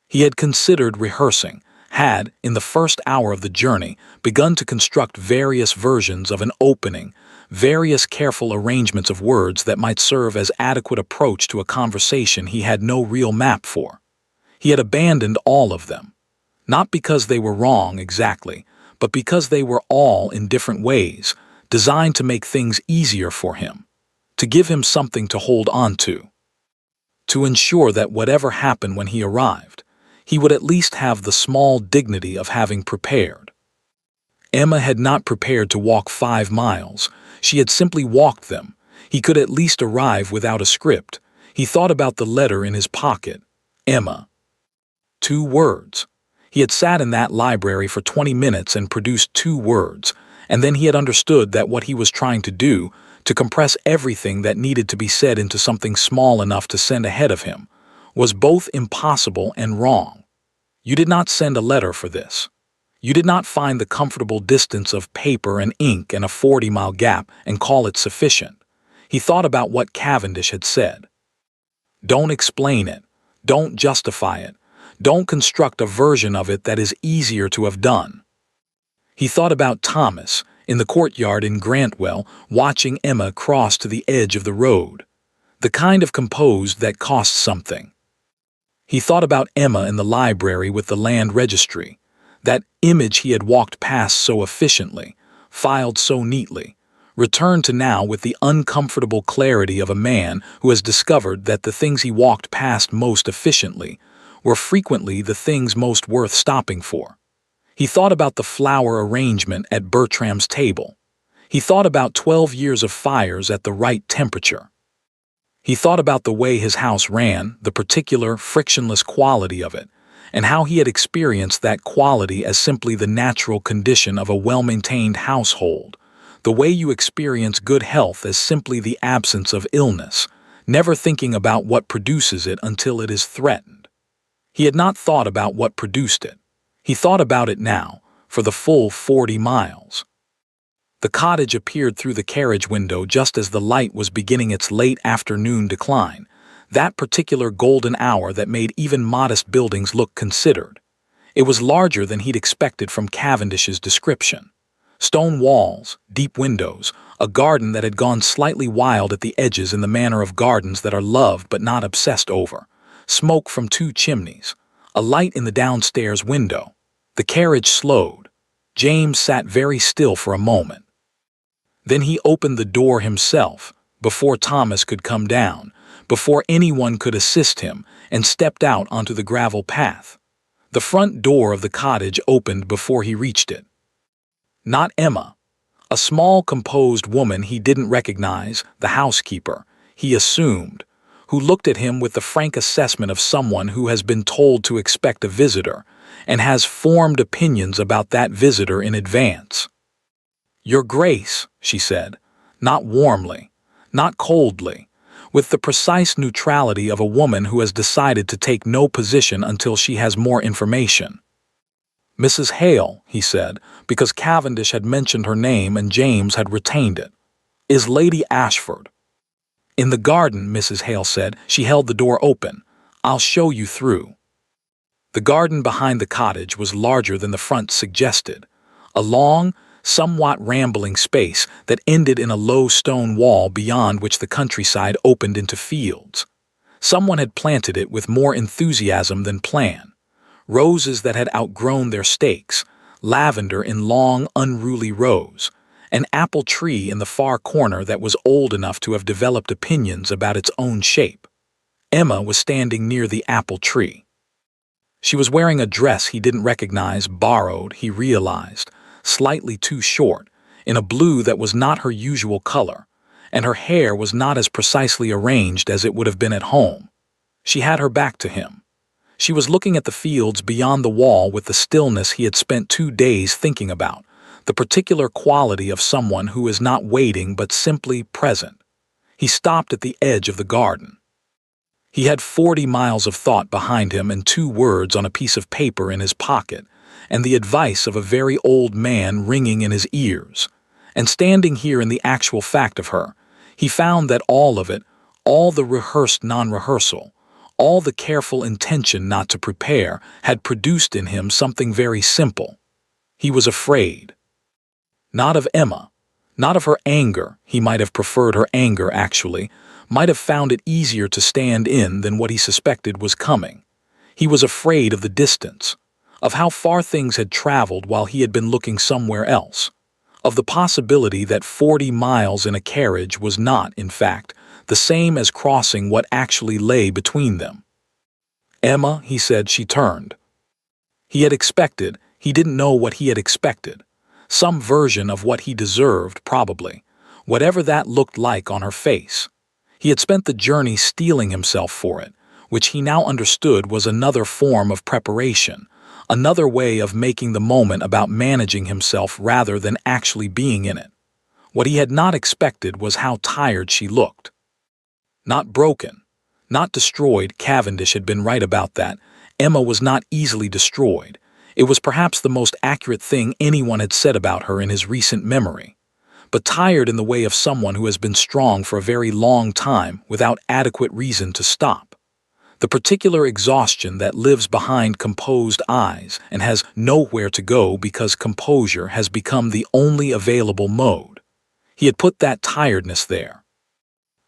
He had considered rehearsing, had, in the first hour of the journey, begun to construct various versions of an opening, various careful arrangements of words that might serve as adequate approach to a conversation he had no real map for. He had abandoned all of them, not because they were wrong exactly, but because they were all in different ways, designed to make things easier for him, to give him something to hold on to ensure that whatever happened when he arrived, he would at least have the small dignity of having prepared. Emma had not prepared to walk 5 miles. She had simply walked them. He could at least arrive without a script. He thought about the letter in his pocket. Emma. 2 words. He had sat in that library for 20 minutes and produced 2 words, and then he had understood that what he was trying to do, to compress everything that needed to be said into something small enough to send ahead of him, was both impossible and wrong. You did not send a letter for this. You did not find the comfortable distance of paper and ink and a 40-mile gap and call it sufficient. He thought about what Cavendish had said. Don't explain it. Don't justify it. Don't construct a version of it that is easier to have done. He thought about Thomas, in the courtyard in Grantwell, watching Emma cross to the edge of the road. The kind of composed that costs something. He thought about Emma in the library with the land registry. That image he had walked past so efficiently, filed so neatly, returned to now with the uncomfortable clarity of a man who has discovered that the things he walked past most efficiently were frequently the things most worth stopping for. He thought about the flower arrangement at Bertram's table. He thought about 12 years of fires at the right temperature. He thought about the way his house ran, the particular, frictionless quality of it, and how he had experienced that quality as simply the natural condition of a well-maintained household, the way you experience good health as simply the absence of illness, never thinking about what produces it until it is threatened. He had not thought about what produced it. He thought about it now, for the full 40 miles. The cottage appeared through the carriage window just as the light was beginning its late afternoon decline, that particular golden hour that made even modest buildings look considered. It was larger than he'd expected from Cavendish's description. Stone walls, deep windows, a garden that had gone slightly wild at the edges in the manner of gardens that are loved but not obsessed over, smoke from 2 chimneys, a light in the downstairs window. The carriage slowed. James sat very still for a moment. Then he opened the door himself, before Thomas could come down, before anyone could assist him, and stepped out onto the gravel path. The front door of the cottage opened before he reached it. Not Emma. A small, composed woman he didn't recognize, the housekeeper, he assumed, who looked at him with the frank assessment of someone who has been told to expect a visitor and has formed opinions about that visitor in advance. "Your Grace," she said, not warmly, not coldly, with the precise neutrality of a woman who has decided to take no position until she has more information. "Mrs. Hale," he said, because Cavendish had mentioned her name and James had retained it. "Is Lady Ashford?" "In the garden," Mrs. Hale said. She held the door open. "I'll show you through." The garden behind the cottage was larger than the front suggested, a long, somewhat rambling space that ended in a low stone wall beyond which the countryside opened into fields. Someone had planted it with more enthusiasm than plan. Roses that had outgrown their stakes, lavender in long, unruly rows, an apple tree in the far corner that was old enough to have developed opinions about its own shape. Emma was standing near the apple tree. She was wearing a dress he didn't recognize, borrowed, he realized, slightly too short, in a blue that was not her usual color, and her hair was not as precisely arranged as it would have been at home. She had her back to him. She was looking at the fields beyond the wall with the stillness he had spent 2 days thinking about, the particular quality of someone who is not waiting but simply present. He stopped at the edge of the garden. He had 40 miles of thought behind him and 2 words on a piece of paper in his pocket, and the advice of a very old man ringing in his ears. And standing here in the actual fact of her, he found that all of it, all the rehearsed non-rehearsal, all the careful intention not to prepare, had produced in him something very simple. He was afraid. Not of Emma, not of her anger. He might have preferred her anger, actually, might have found it easier to stand in than what he suspected was coming. He was afraid of the distance, of how far things had traveled while he had been looking somewhere else, of the possibility that 40 miles in a carriage was not, in fact, the same as crossing what actually lay between them. "Emma," he said. She turned. He had expected, he didn't know what he had expected. Some version of what he deserved, probably, whatever that looked like on her face. He had spent the journey steeling himself for it, which he now understood was another form of preparation, another way of making the moment about managing himself rather than actually being in it. What he had not expected was how tired she looked. Not broken, not destroyed. Cavendish had been right about that. Emma was not easily destroyed. It was perhaps the most accurate thing anyone had said about her in his recent memory. But tired in the way of someone who has been strong for a very long time without adequate reason to stop. The particular exhaustion that lives behind composed eyes and has nowhere to go because composure has become the only available mode. He had put that tiredness there.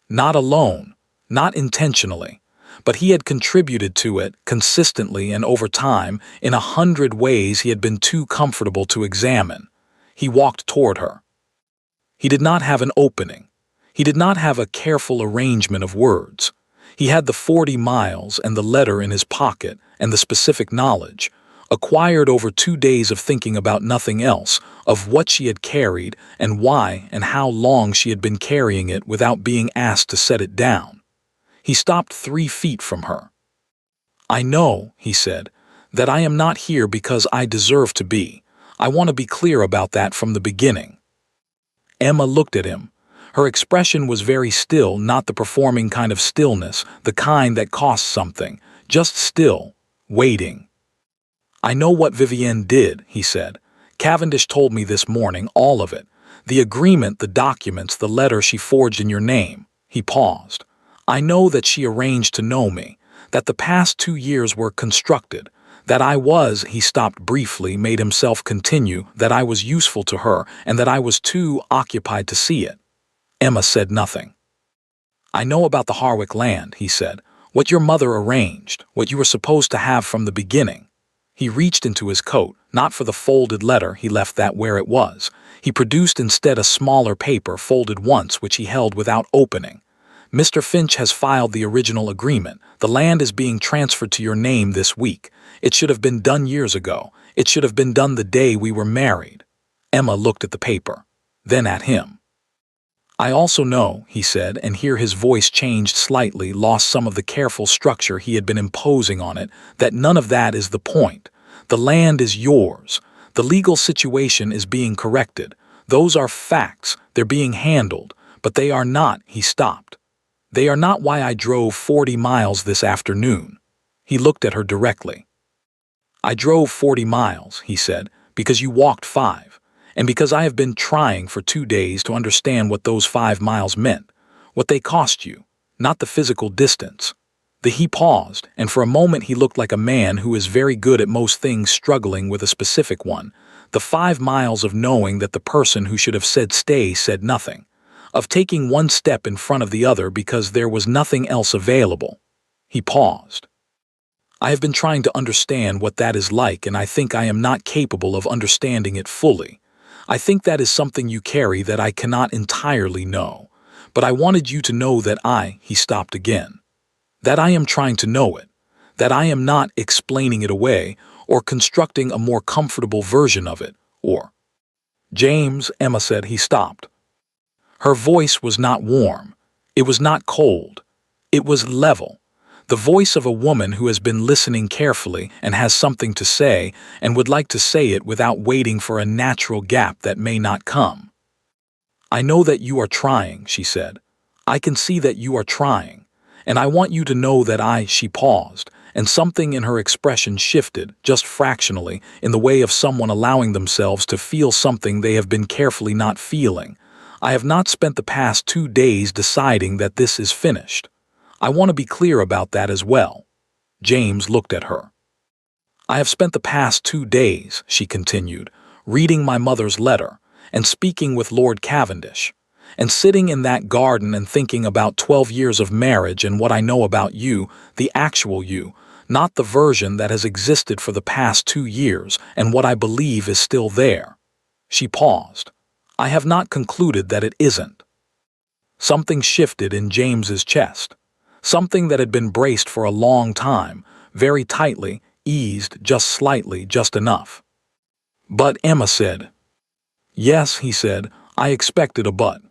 Not alone, not intentionally, but he had contributed to it consistently and over time in 100 ways he had been too comfortable to examine. He walked toward her. He did not have an opening. He did not have a careful arrangement of words. He had the 40 miles and the letter in his pocket and the specific knowledge, acquired over 2 days of thinking about nothing else, of what she had carried and why and how long she had been carrying it without being asked to set it down. He stopped 3 feet from her. "I know," he said, "that I am not here because I deserve to be. I want to be clear about that from the beginning." Emma looked at him. Her expression was very still, not the performing kind of stillness, the kind that costs something, just still, waiting. "I know what Vivienne did," he said. "Cavendish told me this morning, all of it. The agreement, the documents, the letter she forged in your name." He paused. "I know that she arranged to know me, that the past 2 years were constructed, that I was," he stopped briefly, made himself continue, "that I was useful to her, and that I was too occupied to see it." Emma said nothing. "I know about the Harwick land," he said, "what your mother arranged, what you were supposed to have from the beginning." He reached into his coat, not for the folded letter, he left that where it was. He produced instead a smaller paper folded once which he held without opening. "Mr. Finch has filed the original agreement. The land is being transferred to your name this week. It should have been done years ago. It should have been done the day we were married." Emma looked at the paper. then at him. "I also know," he said, and here his voice changed slightly, lost some of the careful structure he had been imposing on it, "that none of that is the point. The land is yours. The legal situation is being corrected. Those are facts, they're being handled, but they are not," he stopped. "They are not why I drove 40 miles this afternoon." He looked at her directly. "I drove 40 miles," he said, "because you walked 5, and because I have been trying for 2 days to understand what those 5 miles meant, what they cost you, not the physical distance." He paused, and for a moment he looked like a man who is very good at most things struggling with a specific one. The 5 miles of knowing that the person who should have said stay said nothing, of taking one step in front of the other because there was nothing else available. He paused. "I have been trying to understand what that is like, and I think I am not capable of understanding it fully. I think that is something you carry that I cannot entirely know. But I wanted you to know that he stopped again. That I am trying to know it. That I am not explaining it away or constructing a more comfortable version of it, or—" "James," Emma said. He stopped. Her voice was not warm. It was not cold. It was level. The voice of a woman who has been listening carefully and has something to say and would like to say it without waiting for a natural gap that may not come. "I know that you are trying," she said. "I can see that you are trying. And I want you to know that she paused, and something in her expression shifted, just fractionally, in the way of someone allowing themselves to feel something they have been carefully not feeling. "I have not spent the past 2 days deciding that this is finished. I want to be clear about that as well." James looked at her. "I have spent the past 2 days," she continued, "reading my mother's letter, and speaking with Lord Cavendish, and sitting in that garden and thinking about 12 years of marriage and what I know about you, the actual you, not the version that has existed for the past 2 years and what I believe is still there." She paused. "I have not concluded that it isn't." Something shifted in James's chest. Something that had been braced for a long time, very tightly, eased just slightly, just enough. "But," Emma said. "Yes," he said, "I expected a but."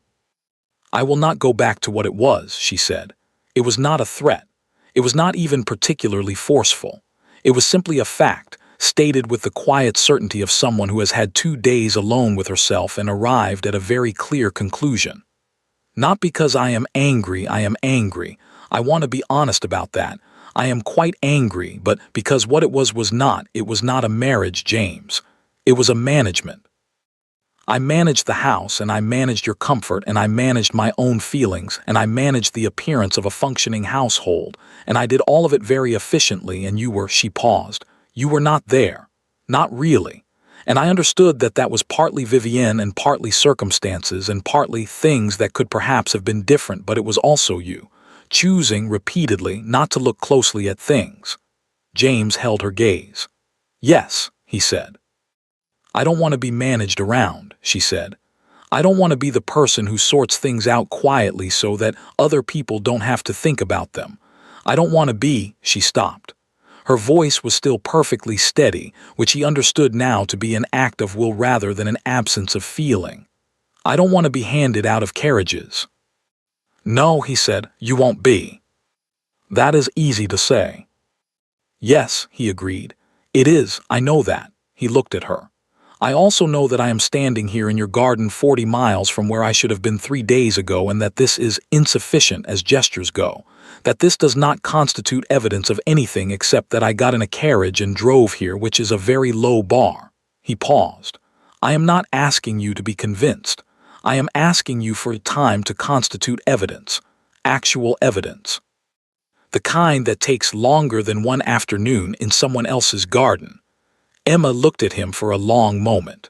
"I will not go back to what it was," she said. "It was not a threat. It was not even particularly forceful. It was simply a fact, stated with the quiet certainty of someone who has had 2 days alone with herself and arrived at a very clear conclusion. Not because I am angry. I want to be honest about that. I am quite angry, but because what it was not a marriage, James. It was a management. I managed the house, and I managed your comfort, and I managed my own feelings, and I managed the appearance of a functioning household, and I did all of it very efficiently, and you were—" she paused. "You were not there. Not really. And I understood that that was partly Vivienne and partly circumstances and partly things that could perhaps have been different, but it was also you, choosing repeatedly not to look closely at things." James held her gaze. "Yes," he said. "I don't want to be managed around," she said. "I don't want to be the person who sorts things out quietly so that other people don't have to think about them. I don't want to be—" She stopped. Her voice was still perfectly steady, which he understood now to be an act of will rather than an absence of feeling. "I don't want to be handed out of carriages." "No," he said, "you won't be." "That is easy to say." "Yes," he agreed. "It is, I know that." He looked at her. "I also know that I am standing here in your garden 40 miles from where I should have been 3 days ago, and that this is insufficient as gestures go, that this does not constitute evidence of anything except that I got in a carriage and drove here, which is a very low bar." He paused. "I am not asking you to be convinced. I am asking you for time to constitute evidence, actual evidence. The kind that takes longer than one afternoon in someone else's garden." Emma looked at him for a long moment.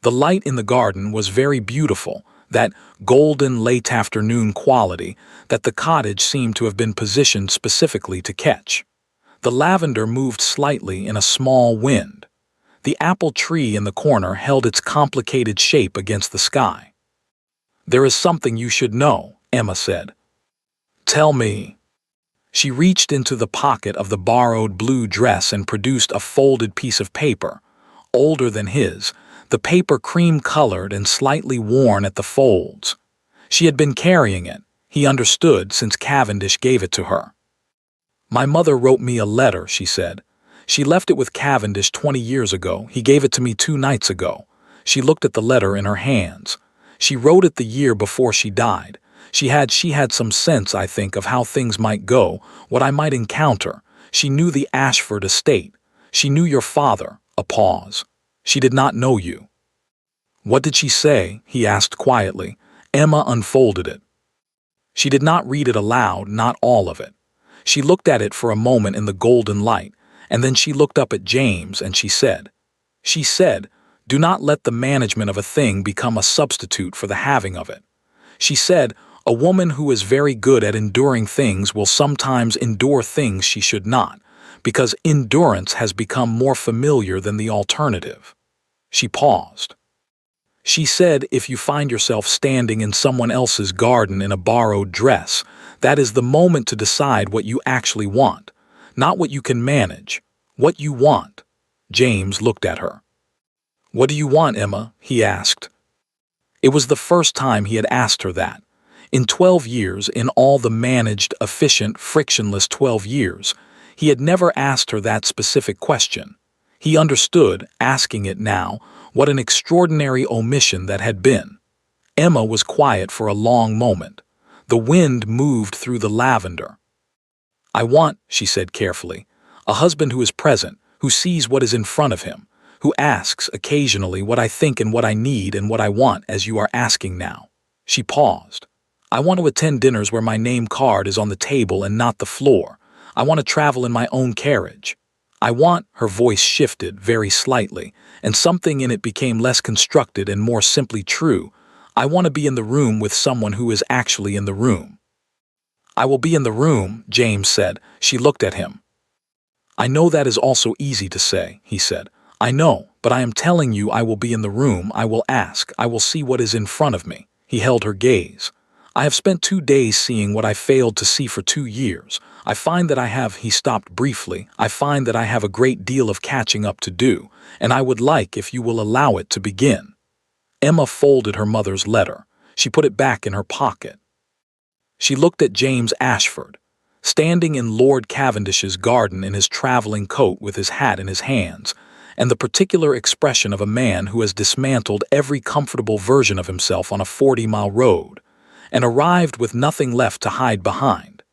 The light in the garden was very beautiful, that golden late afternoon quality that the cottage seemed to have been positioned specifically to catch. The lavender moved slightly in a small wind. The apple tree in the corner held its complicated shape against the sky. "There is something you should know," Emma said. "Tell me." She reached into the pocket of the borrowed blue dress and produced a folded piece of paper, older than his, the paper cream-colored and slightly worn at the folds. She had been carrying it, he understood, since Cavendish gave it to her. "My mother wrote me a letter," she said. "She left it with Cavendish 20 years ago. He gave it to me 2 nights ago." She looked at the letter in her hands. "She wrote it the year before she died. She had some sense, I think, of how things might go, what I might encounter. She knew the Ashford estate. She knew your father." A pause. "She did not know you." "What did she say?" he asked quietly. Emma unfolded it. She did not read it aloud, not all of it. She looked at it for a moment in the golden light, and then she looked up at James and she said, "Do not let the management of a thing become a substitute for the having of it." She said, "A woman who is very good at enduring things will sometimes endure things she should not, because endurance has become more familiar than the alternative." She paused. She said, "If you find yourself standing in someone else's garden in a borrowed dress, that is the moment to decide what you actually want, not what you can manage, what you want." James looked at her. "What do you want, Emma?" he asked. It was the first time he had asked her that. In 12 years, in all the managed, efficient, frictionless 12 years, he had never asked her that specific question. He understood, asking it now, what an extraordinary omission that had been. Emma was quiet for a long moment. The wind moved through the lavender. "I want," she said carefully, "a husband who is present, who sees what is in front of him, who asks occasionally what I think and what I need and what I want, as you are asking now." She paused. "I want to attend dinners where my name card is on the table and not the floor. I want to travel in my own carriage. I want," her voice shifted very slightly, and something in it became less constructed and more simply true. "I want to be in the room with someone who is actually in the room." "I will be in the room," James said. She looked at him. "I know that is also easy to say," he said. "I know, but I am telling you I will be in the room. I will ask. I will see what is in front of me." He held her gaze. "I have spent 2 days seeing what I failed to see for 2 years. I find that I have," he stopped briefly, "I find that I have a great deal of catching up to do, and I would like, if you will allow it, to begin." Emma folded her mother's letter. She put it back in her pocket. She looked at James Ashford, standing in Lord Cavendish's garden in his traveling coat with his hat in his hands, and the particular expression of a man who has dismantled every comfortable version of himself on a 40-mile road, and arrived with nothing left to hide behind.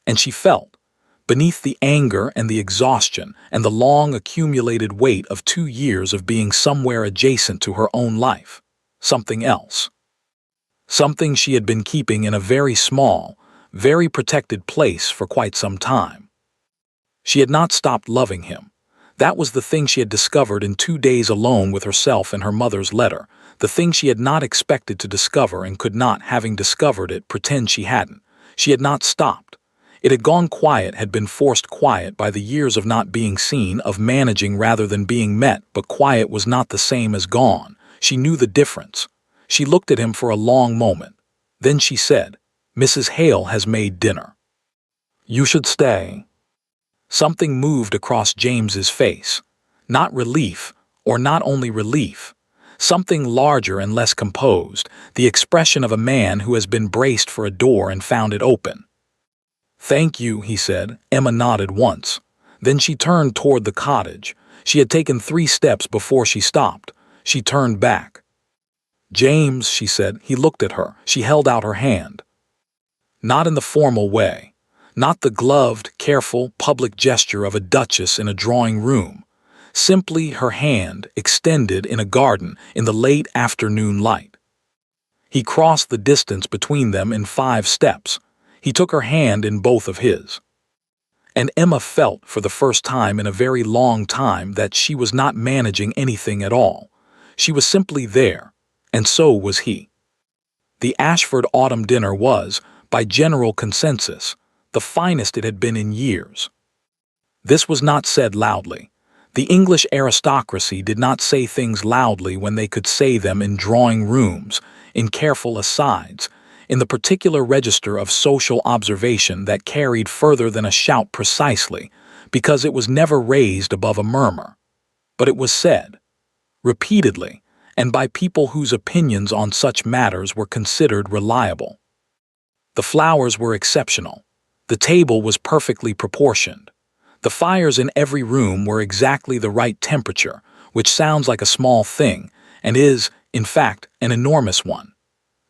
And she felt, beneath the anger and the exhaustion and the long accumulated weight of 2 years of being somewhere adjacent to her own life, something else. Something she had been keeping in a very small, very protected place for quite some time. She had not stopped loving him. That was the thing she had discovered in 2 days alone with herself and her mother's letter, the thing she had not expected to discover and could not, having discovered it, pretend she hadn't. She had not stopped. It had gone quiet, had been forced quiet by the years of not being seen, of managing rather than being met, but quiet was not the same as gone. She knew the difference. She looked at him for a long moment. Then she said, "Mrs. Hale has made dinner. You should stay." Something moved across James's face. Not relief, or not only relief. Something larger and less composed, the expression of a man who has been braced for a door and found it open. "Thank you," he said. Emma nodded once. Then she turned toward the cottage. She had taken 3 steps before she stopped. She turned back. "James," she said. He looked at her. She held out her hand. Not in the formal way. Not the gloved, careful, public gesture of a duchess in a drawing room. Simply her hand extended in a garden in the late afternoon light. He crossed the distance between them in 5 steps. He took her hand in both of his. And Emma felt, for the first time in a very long time, that she was not managing anything at all. She was simply there, and so was he. The Ashford autumn dinner was, by general consensus, the finest it had been in years. This was not said loudly. The English aristocracy did not say things loudly when they could say them in drawing rooms, in careful asides, in the particular register of social observation that carried further than a shout precisely, because it was never raised above a murmur. But it was said, repeatedly, and by people whose opinions on such matters were considered reliable. The flowers were exceptional. The table was perfectly proportioned. The fires in every room were exactly the right temperature, which sounds like a small thing, and is, in fact, an enormous one.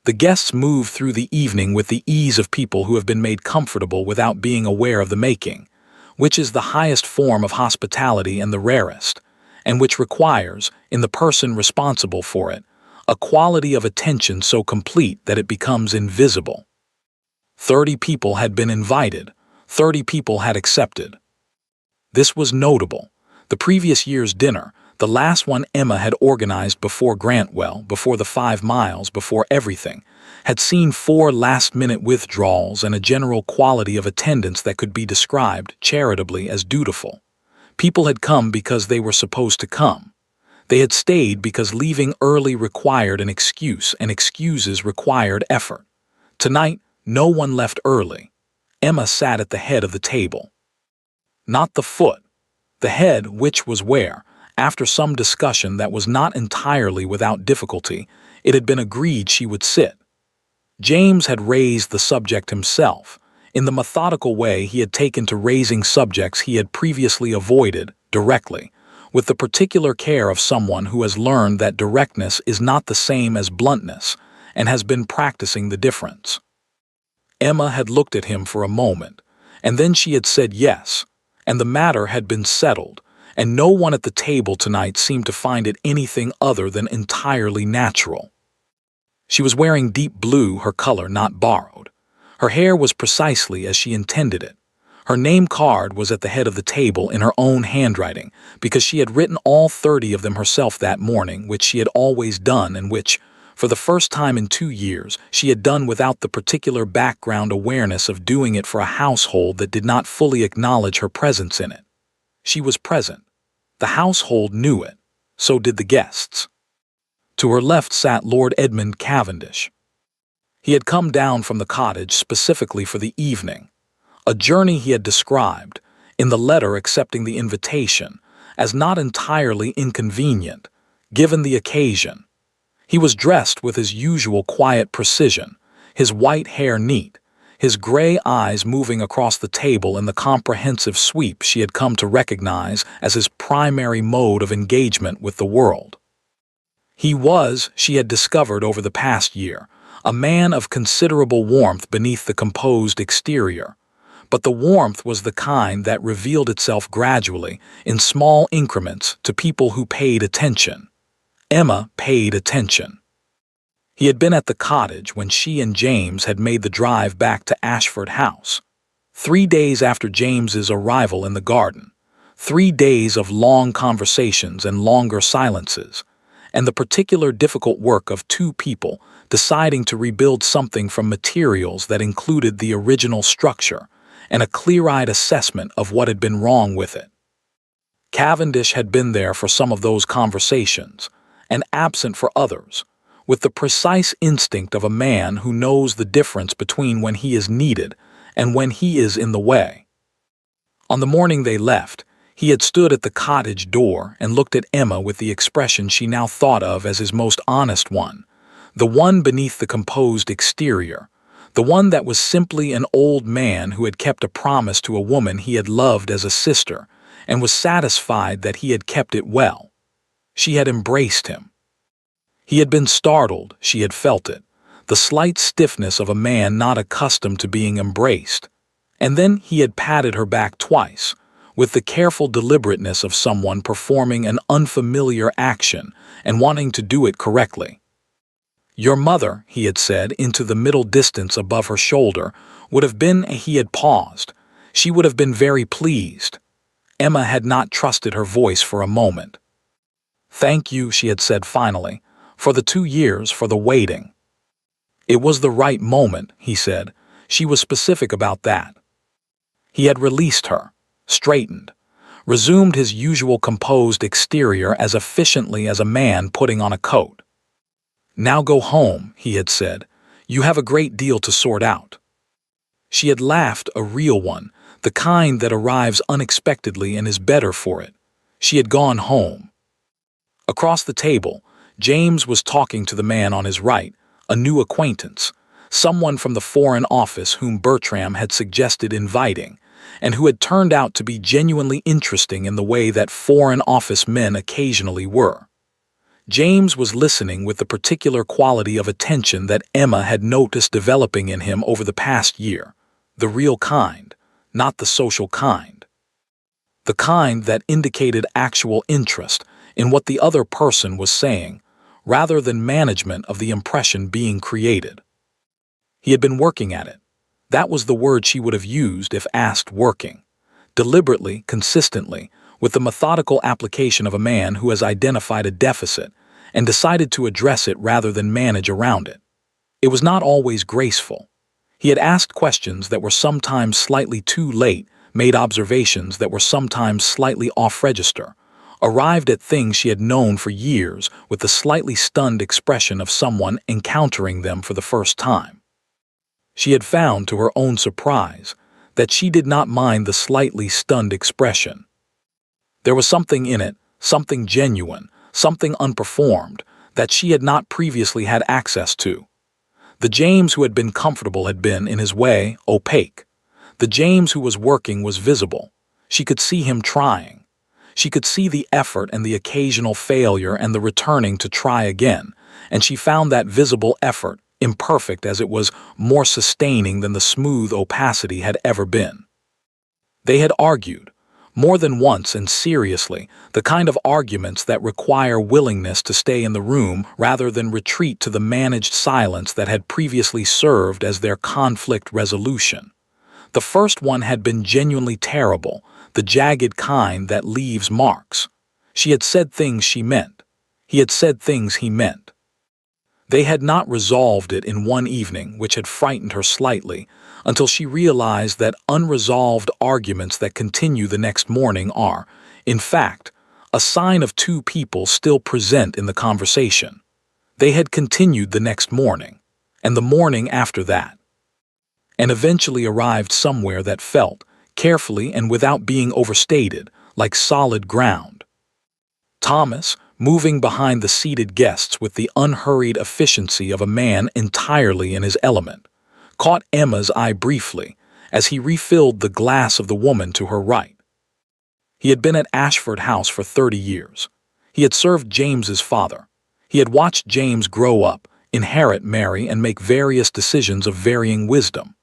The guests moved through the evening with the ease of people who have been made comfortable without being aware of the making, which is the highest form of hospitality and the rarest, and which requires, in the person responsible for it, a quality of attention so complete that it becomes invisible. 30 people had been invited, 30 people had accepted. This was notable. The previous year's dinner, the last one Emma had organized before Grantwell, before the 5 miles, before everything, had seen 4 last-minute withdrawals and a general quality of attendance that could be described, charitably, as dutiful. People had come because they were supposed to come. They had stayed because leaving early required an excuse, and excuses required effort. Tonight, no one left early. Emma sat at the head of the table. Not the foot. The head, which was where, after some discussion that was not entirely without difficulty, it had been agreed she would sit. James had raised the subject himself, in the methodical way he had taken to raising subjects he had previously avoided, directly, with the particular care of someone who has learned that directness is not the same as bluntness, and has been practicing the difference. Emma had looked at him for a moment, and then she had said yes, and the matter had been settled, and no one at the table tonight seemed to find it anything other than entirely natural. She was wearing deep blue, her color not borrowed. Her hair was precisely as she intended it. Her name card was at the head of the table in her own handwriting, because she had written all 30 of them herself that morning, which she had always done and which, for the first time in 2 years, she had done without the particular background awareness of doing it for a household that did not fully acknowledge her presence in it. She was present. The household knew it. So did the guests. To her left sat Lord Edmund Cavendish. He had come down from the cottage specifically for the evening, a journey he had described, in the letter accepting the invitation, as not entirely inconvenient, given the occasion. He was dressed with his usual quiet precision, his white hair neat, his gray eyes moving across the table in the comprehensive sweep she had come to recognize as his primary mode of engagement with the world. He was, she had discovered over the past year, a man of considerable warmth beneath the composed exterior, but the warmth was the kind that revealed itself gradually, in small increments, to people who paid attention. Emma paid attention. He had been at the cottage when she and James had made the drive back to Ashford House. 3 days after James's arrival in the garden, 3 days of long conversations and longer silences, and the particular difficult work of 2 people deciding to rebuild something from materials that included the original structure, and a clear-eyed assessment of what had been wrong with it. Cavendish had been there for some of those conversations, and absent for others, with the precise instinct of a man who knows the difference between when he is needed and when he is in the way. On the morning they left, he had stood at the cottage door and looked at Emma with the expression she now thought of as his most honest one, the one beneath the composed exterior, the one that was simply an old man who had kept a promise to a woman he had loved as a sister and was satisfied that he had kept it well. She had embraced him. He had been startled, she had felt it, the slight stiffness of a man not accustomed to being embraced, and then he had patted her back twice, with the careful deliberateness of someone performing an unfamiliar action and wanting to do it correctly. "Your mother," he had said, into the middle distance above her shoulder, would have been, he had paused. She would have been very pleased. Emma had not trusted her voice for a moment. "Thank you," she had said finally, "for the 2 years, for the waiting." It was the right moment, he said. She was specific about that. He had released her, straightened, resumed his usual composed exterior as efficiently as a man putting on a coat. "Now go home," he had said. "You have a great deal to sort out." She had laughed, a real one, the kind that arrives unexpectedly and is better for it. She had gone home. Across the table, James was talking to the man on his right, a new acquaintance, someone from the Foreign Office whom Bertram had suggested inviting, and who had turned out to be genuinely interesting in the way that Foreign Office men occasionally were. James was listening with the particular quality of attention that Emma had noticed developing in him over the past year, the real kind, not the social kind. The kind that indicated actual interest in what the other person was saying, rather than management of the impression being created. He had been working at it. That was the word she would have used if asked working. Deliberately, consistently, with the methodical application of a man who has identified a deficit and decided to address it rather than manage around it. It was not always graceful. He had asked questions that were sometimes slightly too late, made observations that were sometimes slightly off-register, arrived at things she had known for years with the slightly stunned expression of someone encountering them for the first time. She had found, to her own surprise, that she did not mind the slightly stunned expression. There was something in it, something genuine, something unperformed, that she had not previously had access to. The James who had been comfortable had been, in his way, opaque. The James who was working was visible. She could see him trying. She could see the effort and the occasional failure and the returning to try again, and she found that visible effort, imperfect as it was, more sustaining than the smooth opacity had ever been. They had argued, more than once and seriously, the kind of arguments that require willingness to stay in the room rather than retreat to the managed silence that had previously served as their conflict resolution. The first one had been genuinely terrible, the jagged kind that leaves marks. She had said things she meant. He had said things he meant. They had not resolved it in one evening, which had frightened her slightly, until she realized that unresolved arguments that continue the next morning are, in fact, a sign of two people still present in the conversation. They had continued the next morning, and the morning after that, and eventually arrived somewhere that felt, carefully and without being overstated, like solid ground. Thomas, moving behind the seated guests with the unhurried efficiency of a man entirely in his element, caught Emma's eye briefly as he refilled the glass of the woman to her right. He had been at Ashford House for 30 years. He had served James's father. He had watched James grow up, inherit, marry, and make various decisions of varying wisdom.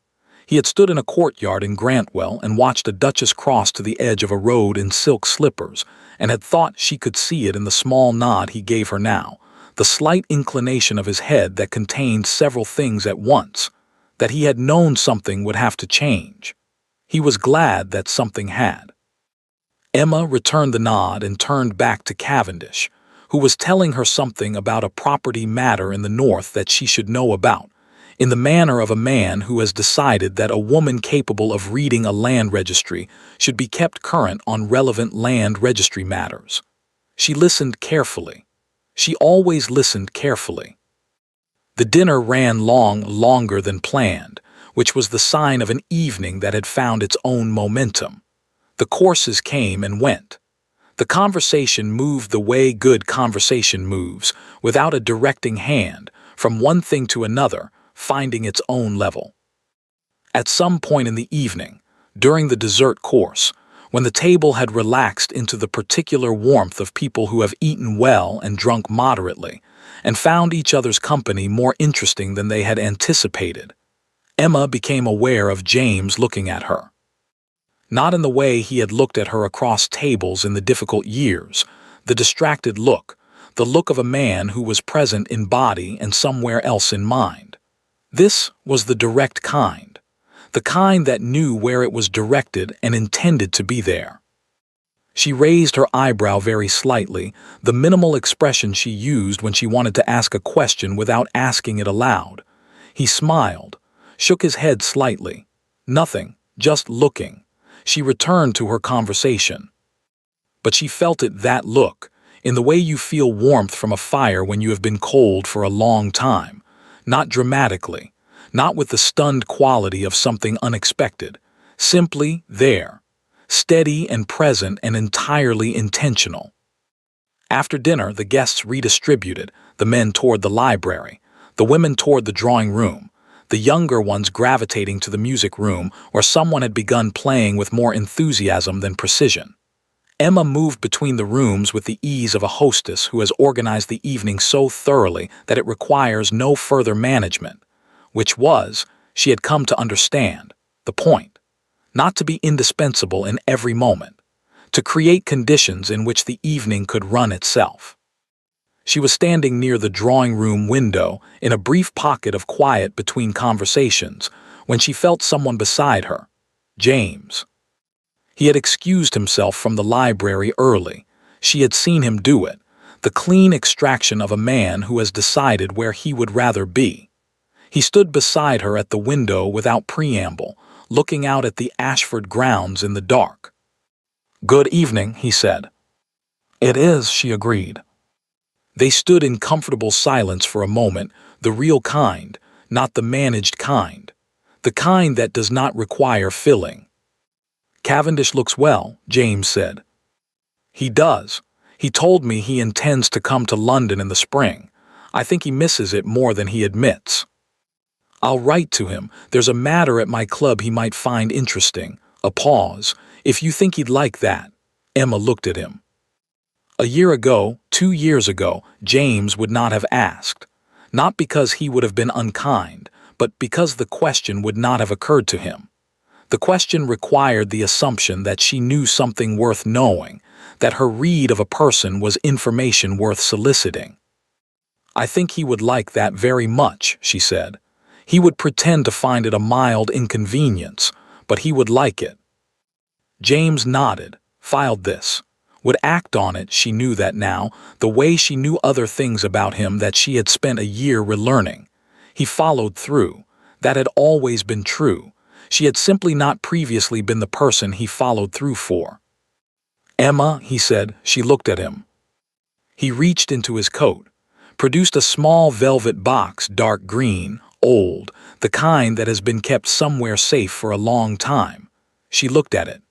He had stood in a courtyard in Grantwell and watched a duchess cross to the edge of a road in silk slippers, and had thought she could see it in the small nod he gave her now, the slight inclination of his head that contained several things at once, that he had known something would have to change. He was glad that something had. Emma returned the nod and turned back to Cavendish, who was telling her something about a property matter in the north that she should know about, in the manner of a man who has decided that a woman capable of reading a land registry should be kept current on relevant land registry matters. She listened carefully. She always listened carefully. The dinner ran longer than planned, which was the sign of an evening that had found its own momentum. The courses came and went. The conversation moved the way good conversation moves, without a directing hand, from one thing to another, finding its own level. At some point in the evening, during the dessert course, when the table had relaxed into the particular warmth of people who have eaten well and drunk moderately, and found each other's company more interesting than they had anticipated, Emma became aware of James looking at her. Not in the way he had looked at her across tables in the difficult years, the distracted look, the look of a man who was present in body and somewhere else in mind. This was the direct kind, the kind that knew where it was directed and intended to be there. She raised her eyebrow very slightly, the minimal expression she used when she wanted to ask a question without asking it aloud. He smiled, shook his head slightly. Nothing, just looking. She returned to her conversation. But she felt it, that look, in the way you feel warmth from a fire when you have been cold for a long time. Not dramatically, not with the stunned quality of something unexpected, simply there, steady and present and entirely intentional. After dinner, the guests redistributed, the men toward the library, the women toward the drawing room, the younger ones gravitating to the music room where someone had begun playing with more enthusiasm than precision. Emma moved between the rooms with the ease of a hostess who has organized the evening so thoroughly that it requires no further management, which was, she had come to understand, the point. Not to be indispensable in every moment, to create conditions in which the evening could run itself. She was standing near the drawing room window in a brief pocket of quiet between conversations when she felt someone beside her, James. He had excused himself from the library early. She had seen him do it, the clean extraction of a man who has decided where he would rather be. He stood beside her at the window without preamble, looking out at the Ashford grounds in the dark. "Good evening," he said. "It is," she agreed. They stood in comfortable silence for a moment, the real kind, not the managed kind, the kind that does not require filling. "Cavendish looks well," James said. "He does. He told me he intends to come to London in the spring. I think he misses it more than he admits. I'll write to him. There's a matter at my club he might find interesting." A pause. "If you think he'd like that." Emma looked at him. A year ago, 2 years ago, James would not have asked. Not because he would have been unkind, but because the question would not have occurred to him. The question required the assumption that she knew something worth knowing, that her read of a person was information worth soliciting. "I think he would like that very much," she said. "He would pretend to find it a mild inconvenience, but he would like it." James nodded, filed this, would act on it. She knew that now, the way she knew other things about him that she had spent a year relearning. He followed through. That had always been true. She had simply not previously been the person he followed through for. "Emma," he said. She looked at him. He reached into his coat, produced a small velvet box, dark green, old, the kind that has been kept somewhere safe for a long time. She looked at it.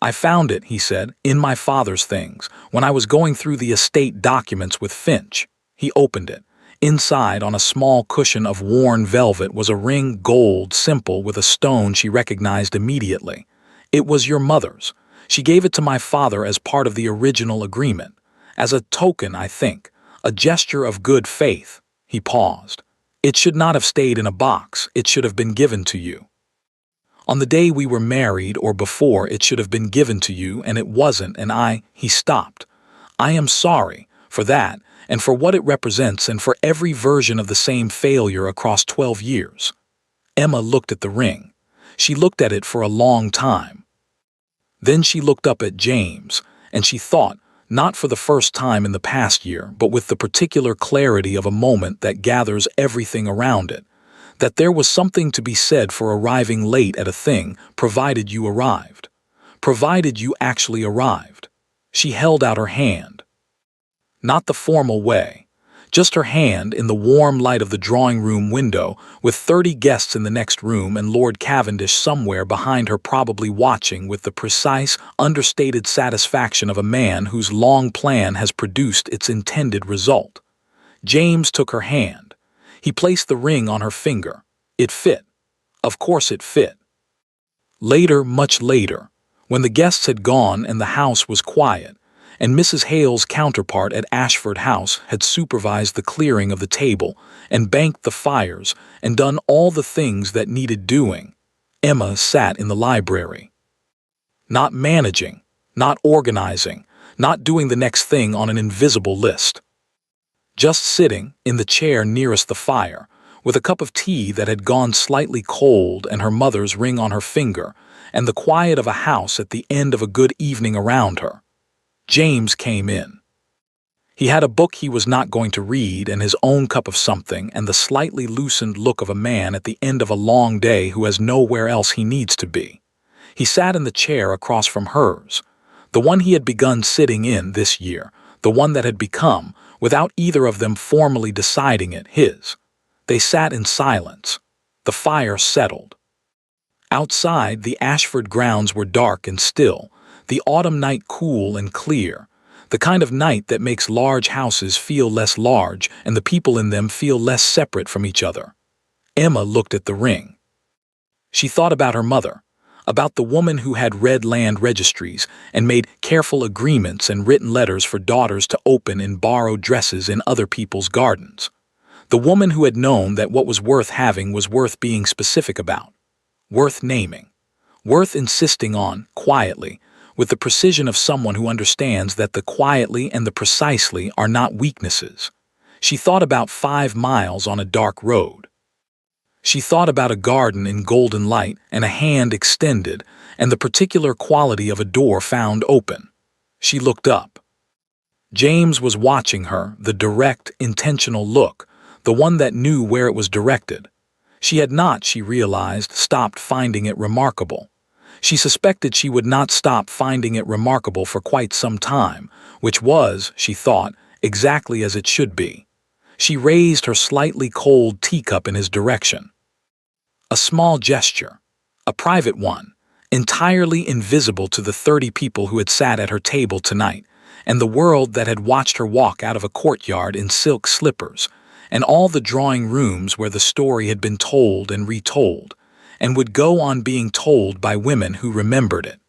"I found it," he said, "in my father's things, when I was going through the estate documents with Finch." He opened it. Inside, on a small cushion of worn velvet, was a ring, gold, simple, with a stone she recognized immediately. "It was your mother's. She gave it to my father as part of the original agreement. As a token, I think. A gesture of good faith." He paused. "It should not have stayed in a box. It should have been given to you. On the day we were married, or before, it should have been given to you, and it wasn't, and He stopped. "I am sorry for that, and for what it represents, and for every version of the same failure across 12 years. Emma looked at the ring. She looked at it for a long time. Then she looked up at James, and she thought, not for the first time in the past year, but with the particular clarity of a moment that gathers everything around it, that there was something to be said for arriving late at a thing, provided you arrived. Provided you actually arrived. She held out her hand. Not the formal way. Just her hand in the warm light of the drawing-room window, with 30 guests in the next room and Lord Cavendish somewhere behind her, probably watching with the precise, understated satisfaction of a man whose long plan has produced its intended result. James took her hand. He placed the ring on her finger. It fit. Of course it fit. Later, much later, when the guests had gone and the house was quiet, and Mrs. Hale's counterpart at Ashford House had supervised the clearing of the table and banked the fires and done all the things that needed doing, Emma sat in the library. Not managing, not organizing, not doing the next thing on an invisible list. Just sitting in the chair nearest the fire, with a cup of tea that had gone slightly cold and her mother's ring on her finger, and the quiet of a house at the end of a good evening around her. James came in. He had a book he was not going to read and his own cup of something and the slightly loosened look of a man at the end of a long day who has nowhere else he needs to be. He sat in the chair across from hers, the one he had begun sitting in this year, the one that had become, without either of them formally deciding it, his. They sat in silence. The fire settled. Outside, the Ashford grounds were dark and still, the autumn night cool and clear. The kind of night that makes large houses feel less large and the people in them feel less separate from each other. Emma looked at the ring. She thought about her mother, about the woman who had read land registries and made careful agreements and written letters for daughters to open and borrow dresses in other people's gardens. The woman who had known that what was worth having was worth being specific about, worth naming, worth insisting on, quietly, with the precision of someone who understands that the quietly and the precisely are not weaknesses. She thought about 5 miles on a dark road. She thought about a garden in golden light and a hand extended and the particular quality of a door found open. She looked up. James was watching her, the direct, intentional look, the one that knew where it was directed. She had not, she realized, stopped finding it remarkable. She suspected she would not stop finding it remarkable for quite some time, which was, she thought, exactly as it should be. She raised her slightly cold teacup in his direction. A small gesture, a private one, entirely invisible to the 30 people who had sat at her table tonight, and the world that had watched her walk out of a courtyard in silk slippers, and all the drawing rooms where the story had been told and retold, and would go on being told by women who remembered it.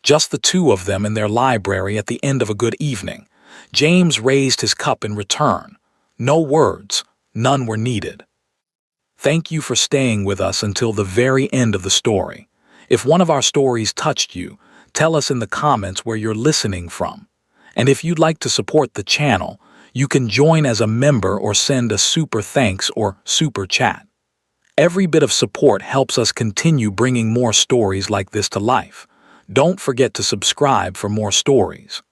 Just the two of them in their library at the end of a good evening. James raised his cup in return. No words, none were needed. Thank you for staying with us until the very end of the story. If one of our stories touched you, tell us in the comments where you're listening from. And if you'd like to support the channel, you can join as a member or send a super thanks or super chat. Every bit of support helps us continue bringing more stories like this to life. Don't forget to subscribe for more stories.